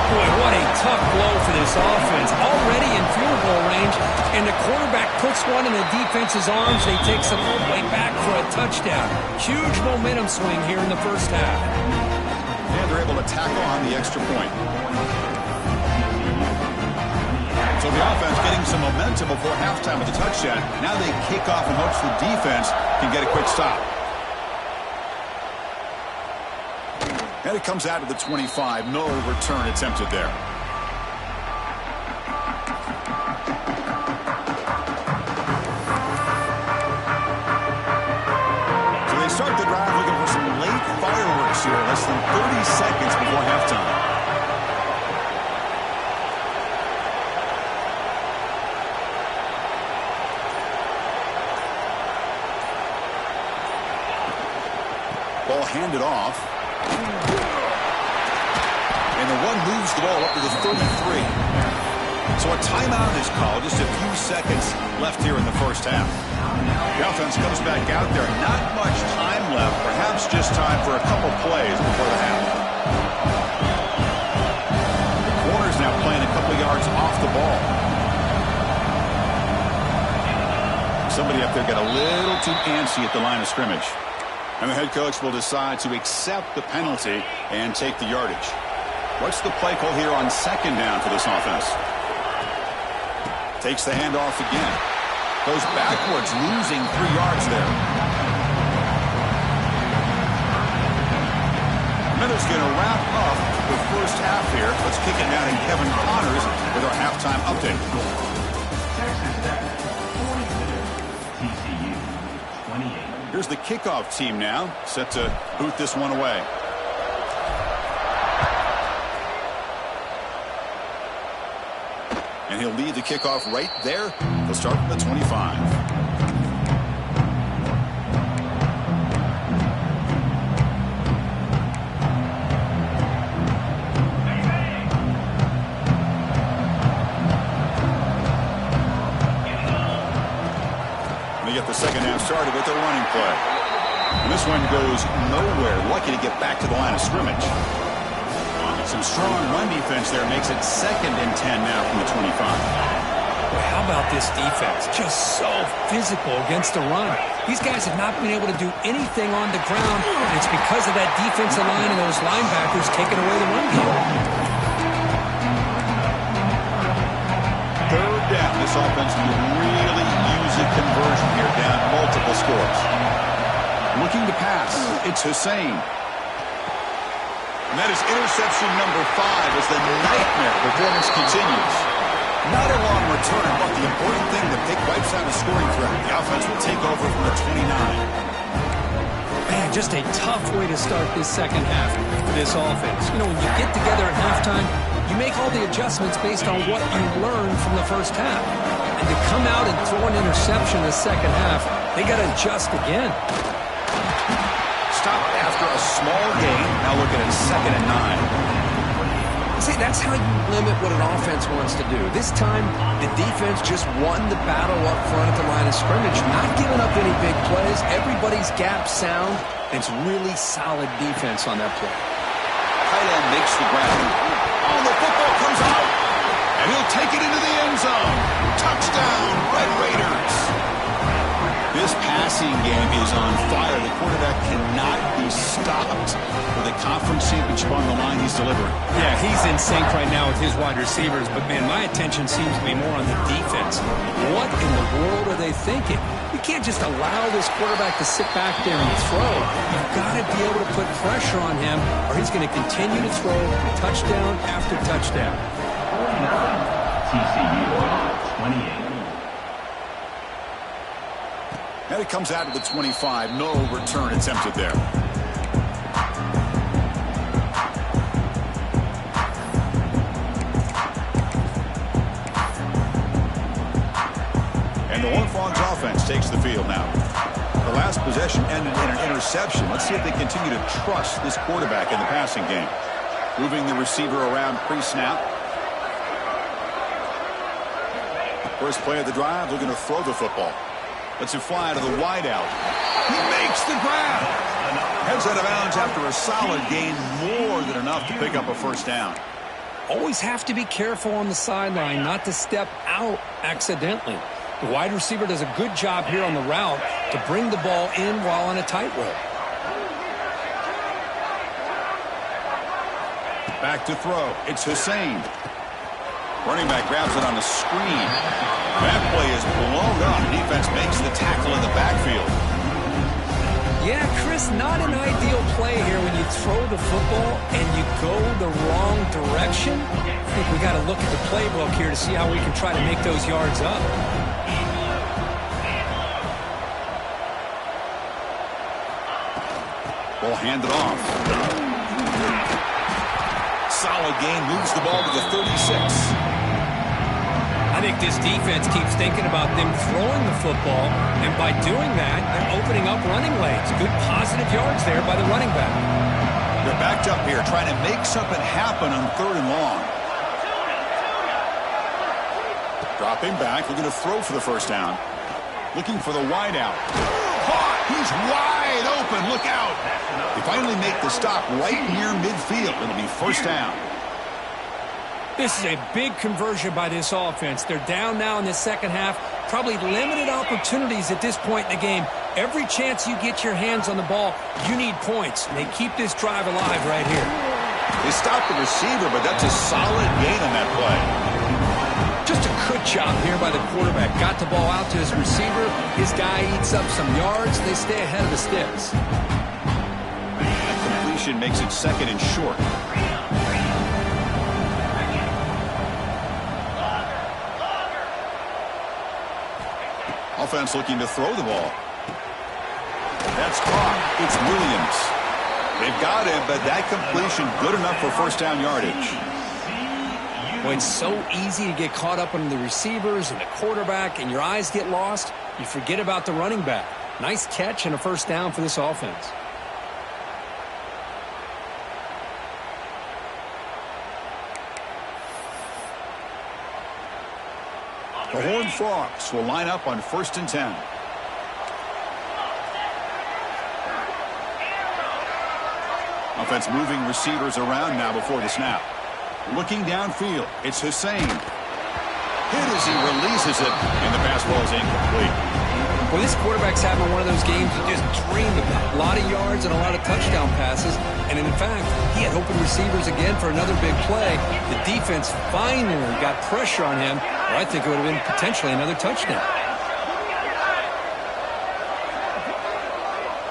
Boy, what a tough blow for this offense. Already in field goal range, and the quarterback puts one in the defense's arms. They take some all the way back for a touchdown. Huge momentum swing here in the first half. And they're able to tackle on the extra point. So the offense getting some momentum before halftime with the touchdown. Now they kick off in hopes the defense can get a quick stop. And it comes out to the 25. No return attempted there. So they start the drive looking for some late fireworks here. Less than 30 seconds before halftime. Ball handed off. And the one moves the ball up to the 33. So a timeout is called. Just a few seconds left here in the first half. The offense comes back out there. Not much time left. Perhaps just time for a couple plays before the half. The corner's now playing a couple yards off the ball. Somebody up there got a little too antsy at the line of scrimmage. And the head coach will decide to accept the penalty and take the yardage. What's the play call here on second down for this offense? Takes the handoff again. Goes backwards, losing 3 yards there. Miller's going to wrap up the first half here. Let's kick it down to Kevin Connors with our halftime update. Texas Tech 42, TCU 28. Here's the kickoff team now, set to boot this one away. And he'll lead the kickoff right there. He'll start from the 25. Get the second half started with a running play. And this one goes nowhere. Lucky to get back to the line of scrimmage. Some strong run defense there makes it 2nd and 10 now from the 25. Boy, how about this defense? Just so physical against the run. These guys have not been able to do anything on the ground, and it's because of that defensive line and those linebackers taking away the run game. Third down. This offense will really use a conversion here, down multiple scores. Looking to pass. It's Hussein. And that is interception number 5 as the nightmare performance continues. Not a long return, but the important thing, the pick wipes out a scoring threat. The offense will take over from the 29. Man, just a tough way to start this second half for this offense. You know, when you get together at halftime, you make all the adjustments based on what you learned from the first half. And to come out and throw an interception in the second half, they got to adjust again. Stop after a small gain. Now looking at 2nd and 9. See, that's how you limit what an offense wants to do. This time, the defense just won the battle up front at the line of scrimmage, not giving up any big plays. Everybody's gap sound. It's really solid defense on that play. Tight end makes the grab. Oh, the football comes out. And he'll take it into the end zone. Touchdown, Red Raiders. This passing game is on fire. The quarterback cannot be stopped. With a conference championship on the line, he's delivering. Yeah, he's in sync right now with his wide receivers, but man, my attention seems to be more on the defense. What in the world are they thinking? You can't just allow this quarterback to sit back there and throw. You've got to be able to put pressure on him, or he's going to continue to throw touchdown after touchdown. 49, TCU 28. And it comes out to the 25. No return attempted there. And the Horned Frogs offense takes the field now. The last possession ended in an interception. Let's see if they continue to trust this quarterback in the passing game. Moving the receiver around pre-snap. First play of the drive, looking to throw the football. Lets it fly to the wideout. He makes the grab. Heads out of bounds after a solid gain, more than enough to pick up a first down. Always have to be careful on the sideline not to step out accidentally. The wide receiver does a good job here on the route to bring the ball in while on a tightrope. Back to throw. It's Hussein. Running back grabs it on the screen. That play is blown up. Defense makes the tackle in the backfield. Yeah, Chris, not an ideal play here when you throw the football and you go the wrong direction. I think we got to look at the playbook here to see how we can try to make those yards up. Ball handed off. Solid gain, moves the ball to the 36. I think this defense keeps thinking about them throwing the football, and by doing that, they're opening up running lanes. Good positive yards there by the running back. They're backed up here, trying to make something happen on 3rd and long. Dropping back, looking to throw for the first down. Looking for the wideout. Caught! He's wide open. Look out! They finally make the stop right near midfield. It'll be first down. This is a big conversion by this offense. They're down now in the second half. Probably limited opportunities at this point in the game. Every chance you get your hands on the ball, you need points. And they keep this drive alive right here. They stop the receiver, but that's a solid gain on that play. Just a good job here by the quarterback. Got the ball out to his receiver. His guy eats up some yards. They stay ahead of the sticks. That completion makes it 2nd and short. Offense looking to throw the ball. That's caught. It's Williams. They've got him, but that completion good enough for first down yardage. Well, it's so easy to get caught up on the receivers and the quarterback, and your eyes get lost. You forget about the running back. Nice catch and a first down for this offense. The Horned Frogs will line up on 1st and 10. Offense moving receivers around now before the snap. Looking downfield, it's Hussein. Hit as he releases it, and the pass ball is incomplete. Well, this quarterback's having one of those games you just dreamed about. A lot of yards and a lot of touchdown passes. And in fact, he had open receivers again for another big play. The defense finally got pressure on him. Or I think it would have been potentially another touchdown.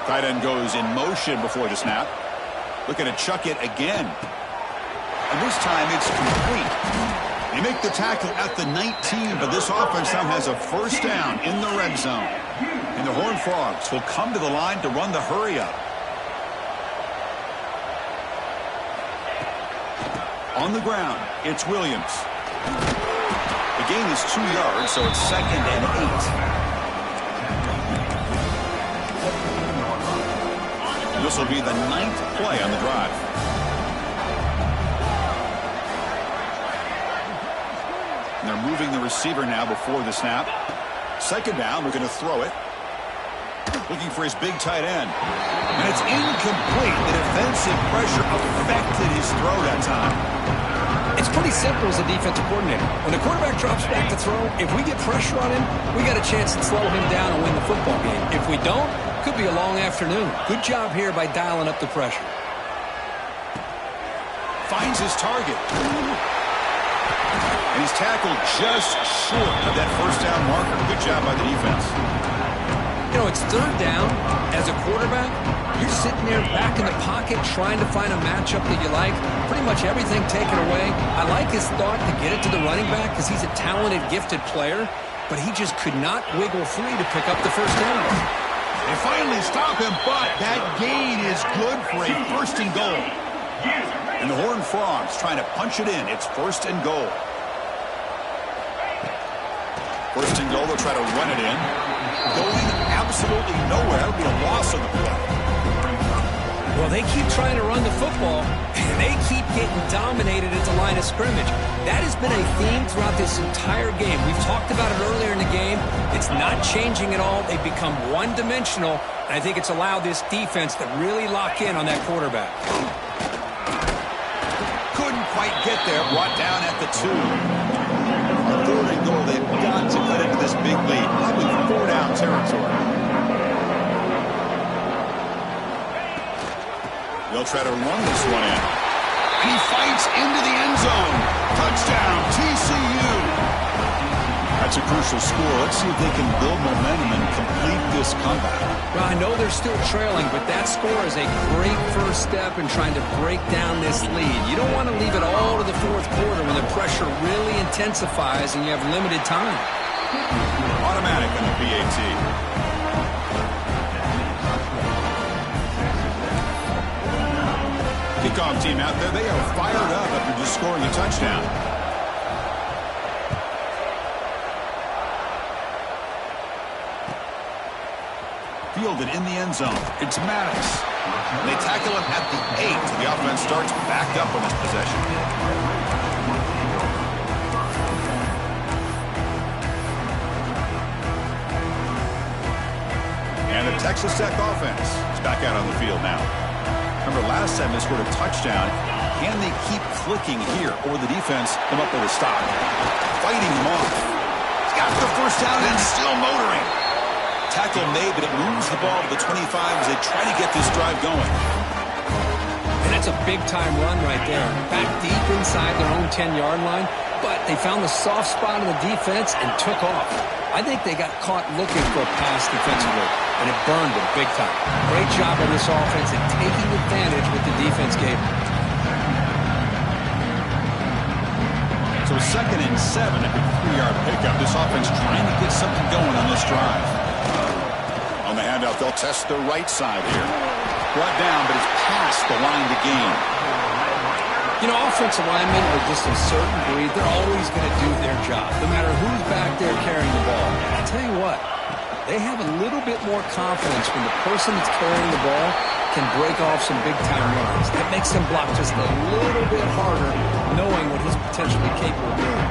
Tight end goes in motion before the snap. Looking to chuck it again. And this time it's complete. They make the tackle at the 19, but this offense now has a first down in the red zone. And the Horned Frogs will come to the line to run the hurry up. On the ground, it's Williams. The gain is 2 yards, so it's 2nd and 8. This will be the 9th play on the drive. And they're moving the receiver now before the snap. 2nd down, we're going to throw it. Looking for his big tight end. And it's incomplete. The defensive pressure affected his throw that time. It's pretty simple as a defensive coordinator. When the quarterback drops back to throw, if we get pressure on him, we got a chance to slow him down and win the football game. If we don't, could be a long afternoon. Good job here by dialing up the pressure. Finds his target. And he's tackled just short of that first down marker. Good job by the defense. You know, it's 3rd down. As a quarterback, you're sitting there back in the pocket trying to find a matchup that you like. Pretty much everything taken away. I like his thought to get it to the running back because he's a talented, gifted player. but he just could not wiggle free to pick up the first down. They finally stop him, but that gain is good for a first and goal. And the Horned Frogs trying to punch it in. It's first and goal. First and goal, they'll try to run it in. Going absolutely nowhere. It'll be a loss of the play. Well, they keep trying to run the football, and they keep getting dominated at the line of scrimmage. That has been a theme throughout this entire game. We've talked about it earlier in the game. It's not changing at all. They've become one-dimensional, and I think it's allowed this defense to really lock in on that quarterback. Couldn't quite get there. Brought down at the 2. On third and goal, they've got to cut into this big lead. Probably 4-down territory. They'll try to run this one in. And he fights into the end zone. Touchdown, TCU. That's a crucial score. Let's see if they can build momentum and complete this comeback. Well, I know they're still trailing, but that score is a great first step in trying to break down this lead. You don't want to leave it all to the fourth quarter when the pressure really intensifies and you have limited time. Automatic on the PAT. Kickoff team out there. They are fired up after just scoring a touchdown. Fielded in the end zone. It's Maddox. And they tackle him at the 8. So the offense starts backed up on this possession. And the Texas Tech offense is back out on the field now. Remember, last time they scored a touchdown. Can they keep clicking here, or the defense come up with a stop? Fighting him off. He's got the first down and still motoring. Tackle made, but it moves the ball to the 25 as they try to get this drive going. And that's a big-time run right there. Back deep inside their own 10-yard line, but they found the soft spot in the defense and took off. I think they got caught looking for a pass defensively, and it burned them big time. Great job on this offense and taking advantage what the defense gave them. So 2nd and 7 at the 3-yard pickup. This offense trying to get something going on this drive. On the handout, they'll test the right side here. Brought down, but it's past the line to gain. You know, offensive linemen are just a certain breed. They're always going to do their job, no matter who's back there carrying the ball. And I'll tell you what, they have a little bit more confidence when the person that's carrying the ball can break off some big-time runs. That makes them block just a little bit harder, knowing what he's potentially capable of doing.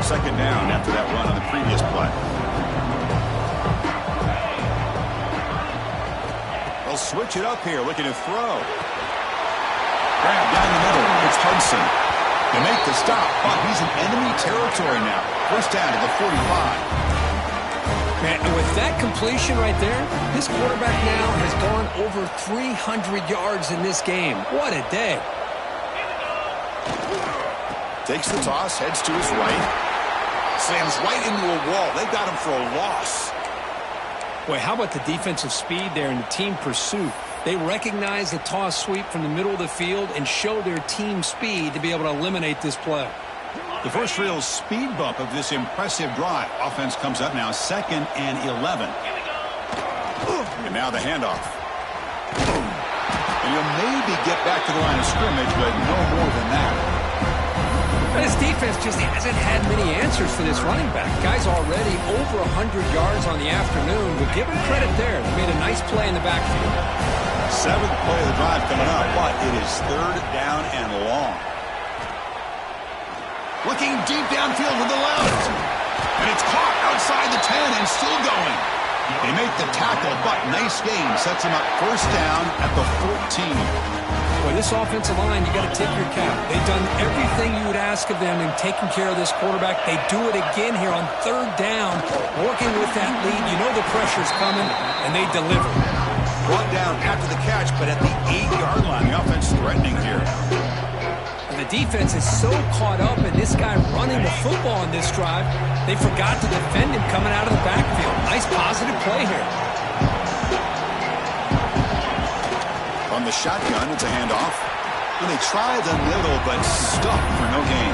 2nd down after that run on the previous play. They'll switch it up here, looking to throw. Grab down the middle. It's Hudson. They make the stop, but he's in enemy territory now. First down to the 45. Man, and with that completion right there, this quarterback now has gone over 300 yards in this game. What a day. Takes the toss, heads to his right. Slams right into a wall. They got him for a loss. Boy, how about the defensive speed there and the team pursuit? They recognize the toss sweep from the middle of the field and show their team speed to be able to eliminate this play. The first real speed bump of this impressive drive. Offense comes up now 2nd and 11. And now the handoff. And you'll maybe get back to the line of scrimmage, but no more than that. This defense just hasn't had many answers for this running back. Guy's already over 100 yards on the afternoon, but give him credit there. They made a nice play in the backfield. 7th play of the drive coming up, but it is 3rd down and long. Looking deep downfield to the left. And it's caught outside the 10 and still going. They make the tackle, but nice gain. Sets him up first down at the 14. Boy, this offensive line, you got to tip your cap. They've done everything you would ask of them in taking care of this quarterback. They do it again here on 3rd down, working with that lead. You know the pressure's coming, and they deliver. Brought down after the catch, but at the 8-yard line, the offense threatening here. And the defense is so caught up in this guy running the football on this drive, they forgot to defend him coming out of the backfield. Nice positive play here. On the shotgun, it's a handoff. And they try the middle, but stuck for no gain.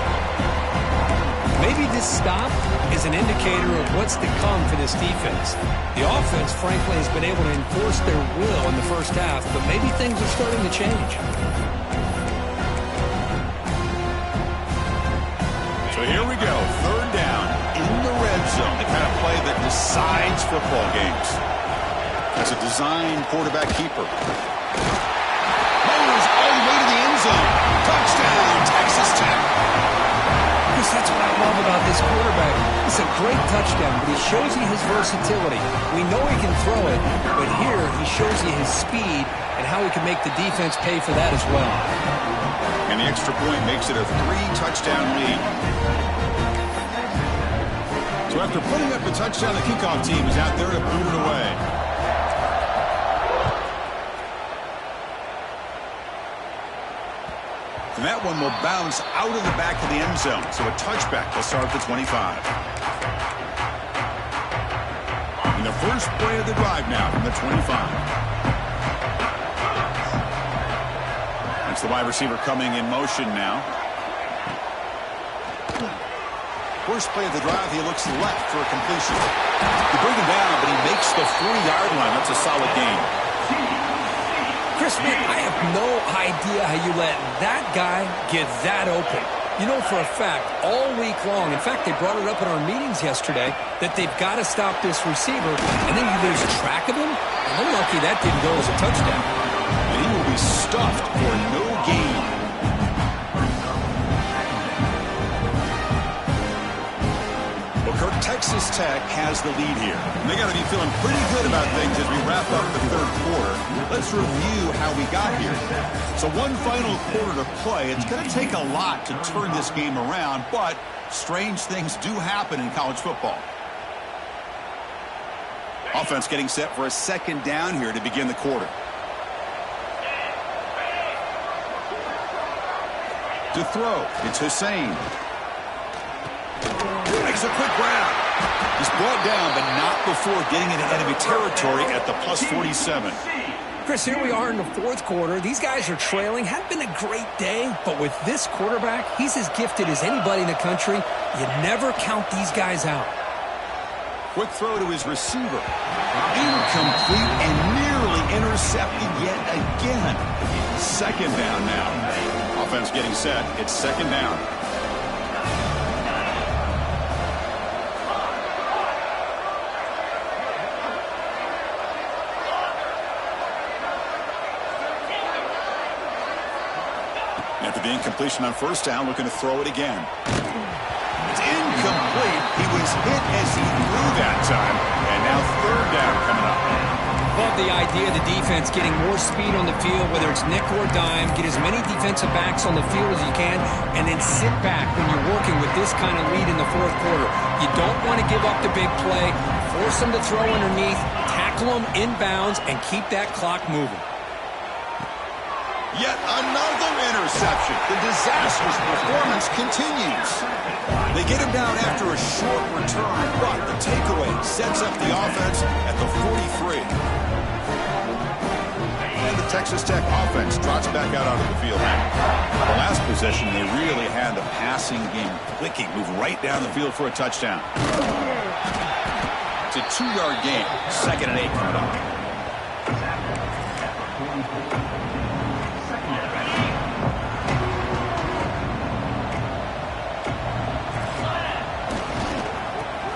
Maybe this stop is an indicator of what's to come for this defense. The offense, frankly, has been able to enforce their will in the first half, but maybe things are starting to change. So here we go, third down in the red zone, the kind of play that decides football games. As a design quarterback keeper. Motors all the way to the end zone. Touchdown, Texas Tech. Chris, that's what I love about this quarterback. It's a great touchdown, but he shows you his versatility. We know he can throw it, but here he shows you his speed and how he can make the defense pay for that as well. And the extra point makes it a 3-touchdown lead. So after putting up the touchdown, the kickoff team is out there to boot it away. And that one will bounce out of the back of the end zone. So a touchback will start at the 25. And the first play of the drive now from the 25. That's the wide receiver coming in motion now. First play of the drive, he looks left for a completion. You bring him down, but he makes the 40-yard line. That's a solid gain. Chris, man, I have no idea how you let that guy get that open. You know for a fact, all week long, in fact, they brought it up in our meetings yesterday, that they've got to stop this receiver, and then you lose track of him? I'm lucky that didn't go as a touchdown. And he will be stuffed for no gain. Well, Texas Tech has the lead here. And they got to be feeling pretty good about things as we wrap up the third quarter. Let's review how we got here. So one final quarter to play. It's going to take a lot to turn this game around, but strange things do happen in college football. Offense getting set for a second down here to begin the quarter. To throw, it's Hussein. Makes a quick grab. He's brought down, but not before getting into enemy territory at the plus 47. Chris, here we are in the fourth quarter. These guys are trailing. Hadn't been a great day, but with this quarterback, he's as gifted as anybody in the country. You never count these guys out. Quick throw to his receiver. Incomplete and nearly intercepted yet again. Second down now. Offense getting set. It's second down. After the incompletion on first down, looking to throw it again. It's incomplete. He was hit as he threw that time. And now third down coming up. Love the idea of the defense getting more speed on the field, whether it's nickel or dime. Get as many defensive backs on the field as you can, and then sit back when you're working with this kind of lead in the fourth quarter. You don't want to give up the big play. Force them to throw underneath, tackle them inbounds, and keep that clock moving. Yet another interception. The disastrous performance continues. They get him down after a short return, but the takeaway sets up the offense at the 43. And the Texas Tech offense trots back out onto the field. The last possession, they really had the passing game clicking, move right down the field for a touchdown. It's a 2-yard gain. 2nd and 8 coming up.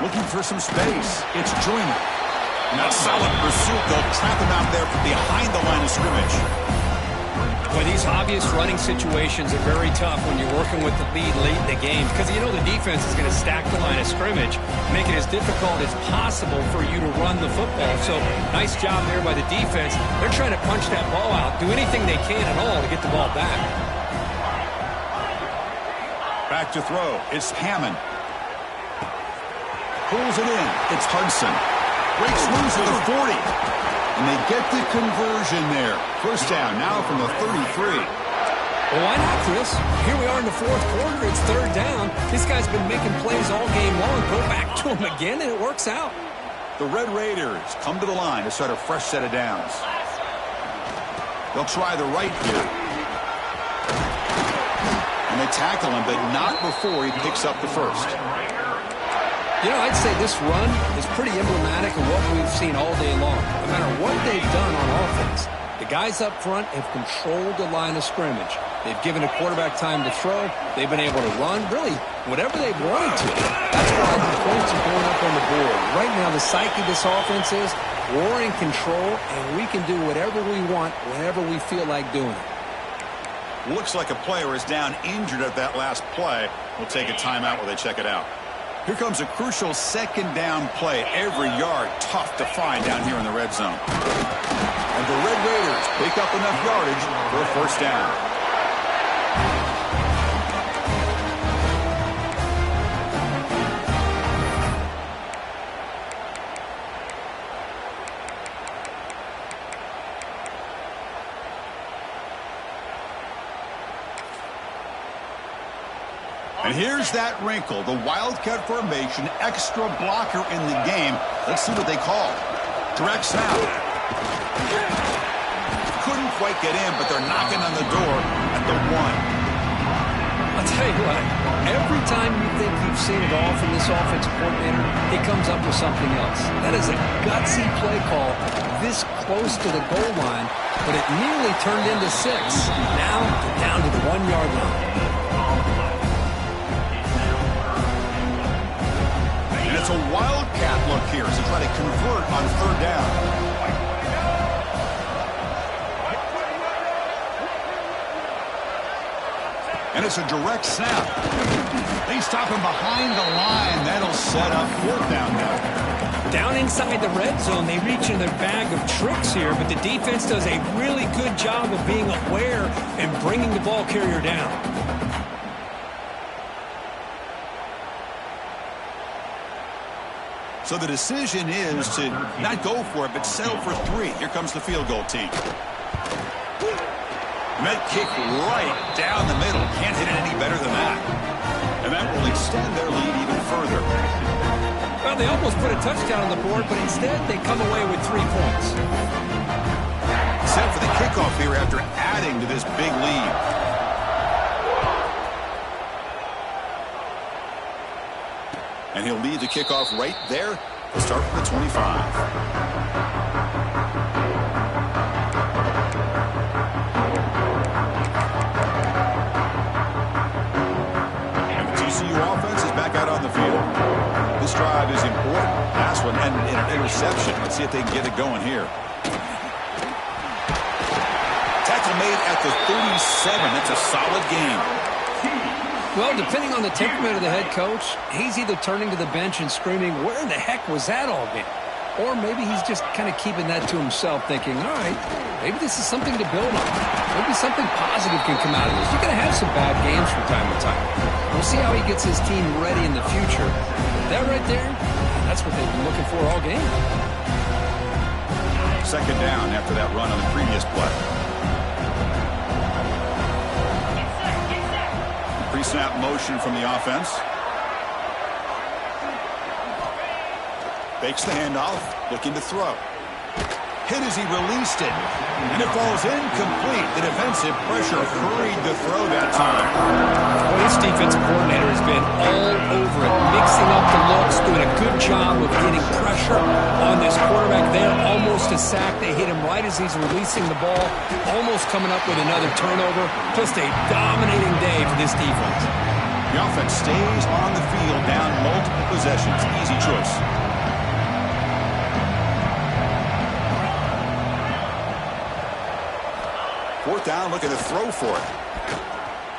Looking for some space. It's Joyner. Not solid pursuit. They'll trap him out there from behind the line of scrimmage. Well, these obvious running situations are very tough when you're working with the lead late in the game because you know the defense is going to stack the line of scrimmage, make it as difficult as possible for you to run the football. So nice job there by the defense. They're trying to punch that ball out, do anything they can at all to get the ball back. Back to throw. It's Hammond. Pulls it in. It's Hudson. Breaks loose at the 40. And they get the conversion there. First down now from the 33. Well, why not, Chris? Here we are in the fourth quarter. It's third down. This guy's been making plays all game long. Go back to him again, and it works out. The Red Raiders come to the line to start a fresh set of downs. They'll try the right here. And And they tackle him, but not before he picks up the first. You know, I'd say this run is pretty emblematic of what we've seen all day long. No matter what they've done on offense, the guys up front have controlled the line of scrimmage. They've given the quarterback time to throw. They've been able to run, really, whatever they've wanted to. That's why the points are going up on the board. Right now, the psyche of this offense is we're in control, and we can do whatever we want whenever we feel like doing it. Looks like a player is down injured at that last play. We'll take a timeout while they check it out. Here comes a crucial second down play. Every yard tough to find down here in the red zone. And the Red Raiders pick up enough yardage for a first down. And here's that wrinkle, the Wildcat formation, extra blocker in the game. Let's see what they call. Direct snap. Couldn't quite get in, but they're knocking on the door at the 1. I'll tell you what, every time you think you've seen it all from this offensive coordinator, he comes up with something else. That is a gutsy play call this close to the goal line, but it nearly turned into 6. Now down to the 1-yard line. And it's a Wildcat look here as they try to convert on third down. And it's a direct snap. They stop him behind the line. That'll set up fourth down now. Down inside the red zone, they reach in their bag of tricks here, but the defense does a really good job of being aware and bringing the ball carrier down. So the decision is to not go for it, but settle for 3. Here comes the field goal team. And that kick right down the middle. Can't hit it any better than that. And that will extend their lead even further. Well, they almost put a touchdown on the board, but instead they come away with 3 points. Set for the kickoff here after adding to this big lead. And he'll lead the kickoff right there to start from the 25. And the TCU offense is back out on the field. This drive is important. Last one and an interception. Let's see if they can get it going here. Tackle made at the 37. That's a solid game. Well, depending on the temperament of the head coach, he's either turning to the bench and screaming, where the heck was that all game? Or maybe he's just kind of keeping that to himself, thinking, all right, maybe this is something to build on. Maybe something positive can come out of this. You're going to have some bad games from time to time. We'll see how he gets his team ready in the future. That right there, that's what they've been looking for all game. Second down after that run on the previous play. Pre-snap motion from the offense. Fakes the handoff, looking to throw. Hit as he released it. And it falls incomplete. The defensive pressure hurried the throw that time. Well, this defensive coordinator has been all over it, mixing up the looks, doing a good job of getting pressure on this quarterback there. Almost a sack. They hit him right as he's releasing the ball, almost coming up with another turnover. Just a dominating day for this defense. The offense stays on the field, down multiple possessions. Easy choice. Fourth down, looking to throw for it.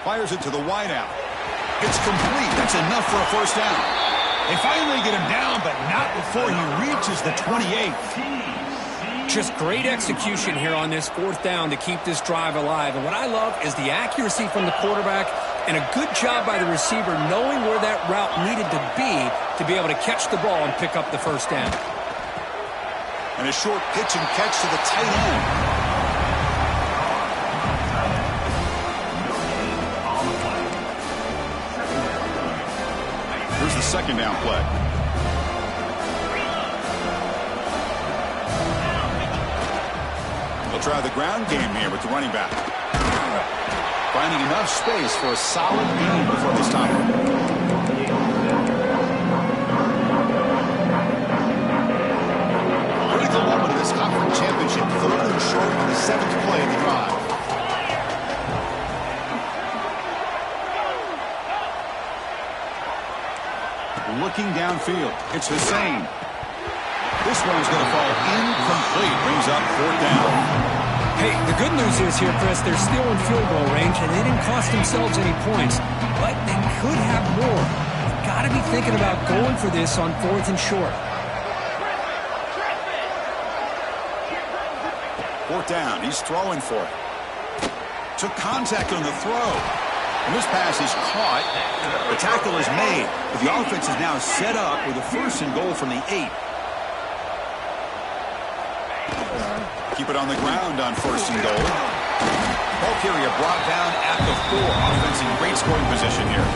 Fires it to the wideout. It's complete. That's enough for a first down. They finally get him down, but not before he reaches the 28. Just great execution here on this fourth down to keep this drive alive. And what I love is the accuracy from the quarterback and a good job by the receiver knowing where that route needed to be able to catch the ball and pick up the first down. And a short pitch and catch to the tight end. Here's the second down play. They'll try the ground game here with the running back. finding enough space for a solid gain before they stop him. Critical moment of this conference championship. 3rd and short on the 7th play of the drive. Looking downfield. It's Hussein. This one's going to fall incomplete. Brings up 4th down. Hey, the good news is here, Chris, they're still in field goal range, and they didn't cost themselves any points, but they could have more. You've got to be thinking about going for this on 4th and short. 4th down. He's throwing for it. Took contact on the throw. And this pass is caught. The tackle is made. But the offense is now set up with a 1st and goal from the 8. Keep it on the ground on 1st and goal. Ball carrier brought down at the 4. Offense in great scoring position here.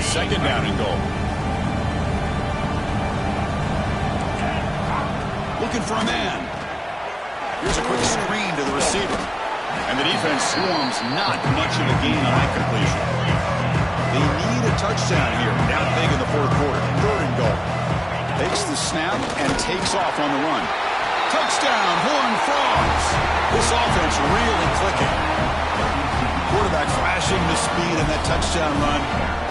Second down and goal. Looking for a man. Here's a quick screen to the receiver. And the defense swarms, not much of a gain on that completion. They need a touchdown here. Down big in the 4th quarter. 3rd and goal. Takes the snap and takes off on the run. Touchdown, Horned Frogs. This offense really clicking. Quarterback flashing the speed in that touchdown run.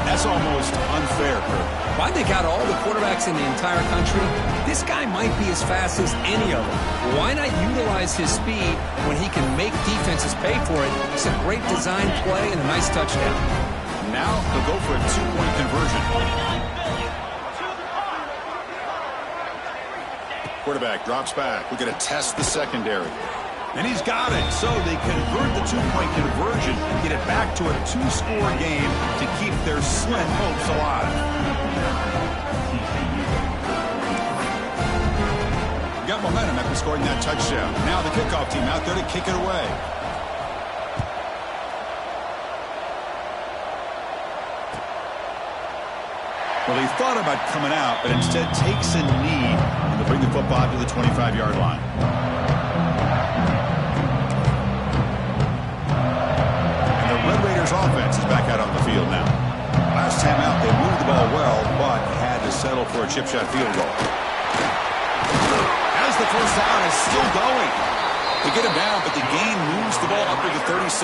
That's almost unfair, Kurt. Why they got all the quarterbacks in the entire country? This guy might be as fast as any of them. Why not utilize his speed when he can make defenses pay for it? It's a great design play and a nice touchdown. Now they'll go for a 2-point conversion. Quarterback drops back. We're going to test the secondary. And he's got it. So they convert the 2-point conversion and get it back to a 2-score game to keep their slim hopes alive. Got momentum after scoring that touchdown. Now the kickoff team out there to kick it away. Well, he thought about coming out, but instead takes a knee and to bring the football to the 25-yard line. Red Raiders offense is back out on the field now. Last time out, they moved the ball well, but had to settle for a chip shot field goal. As the first down is still going. They get him down, but the gain moves the ball up to the 36.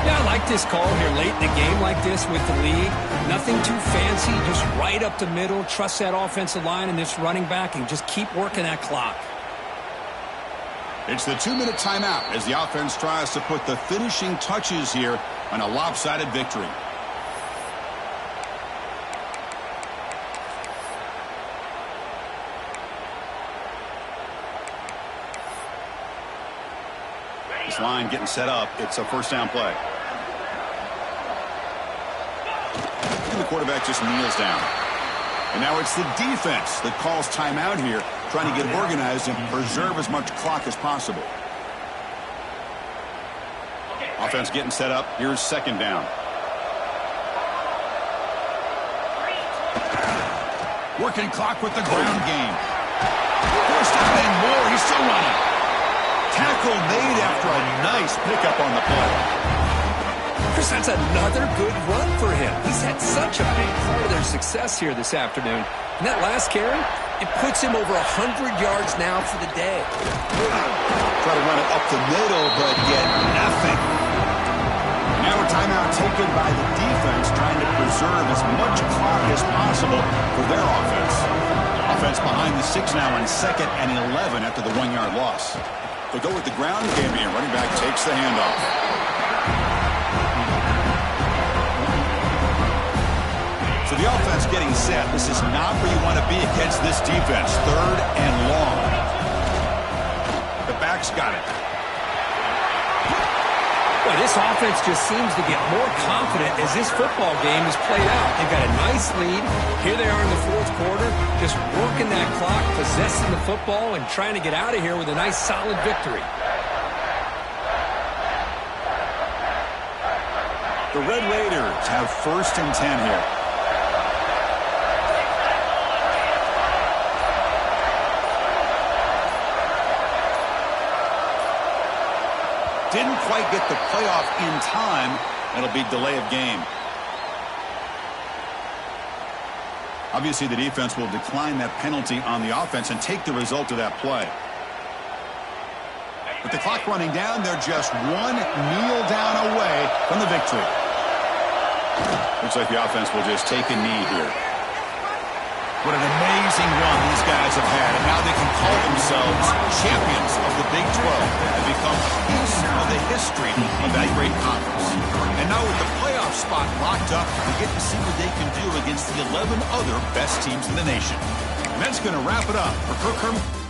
Yeah, I like this call here late in the game like this with the lead. Nothing too fancy, just right up the middle. Trust that offensive line and this running back and just keep working that clock. It's the 2-minute timeout as the offense tries to put the finishing touches here on a lopsided victory. This line getting set up. It's a 1st down play. And the quarterback just kneels down. And now it's the defense that calls timeout here, trying to get organized and preserve as much clock as possible. Offense getting set up. Here's 2nd down. Working clock with the ground game. First down and more. He's still running. Tackle made after a nice pickup on the play. Chris, that's another good run for him. He's had such a big part of their success here this afternoon. And that last carry, it puts him over 100 yards now for the day. Try to run it up the middle, but yet nothing. Now a timeout taken by the defense, trying to preserve as much clock as possible for their offense. Offense behind the 6 now on 2nd and 11 after the 1-yard loss. They go with the ground game here. Running back takes the handoff. So the offense getting set. This is not where you want to be against this defense. 3rd and long. The back's got it. Boy, this offense just seems to get more confident as this football game is played out. They've got a nice lead. Here they are in the 4th quarter, just working that clock, possessing the football, and trying to get out of here with a nice, solid victory. The Red Raiders have 1st and 10 here. Didn't quite get the playoff in time. It'll be delay of game. Obviously, the defense will decline that penalty on the offense and take the result of that play. With the clock running down, they're just one kneel down away from the victory. Looks like the offense will just take a knee here. What an amazing run these guys have had, and now they can call themselves champions of the Big 12 and become a piece of the history of that great conference. And now with the playoff spot locked up, we get to see what they can do against the 11 other best teams in the nation. And that's going to wrap it up for Kirk Herman.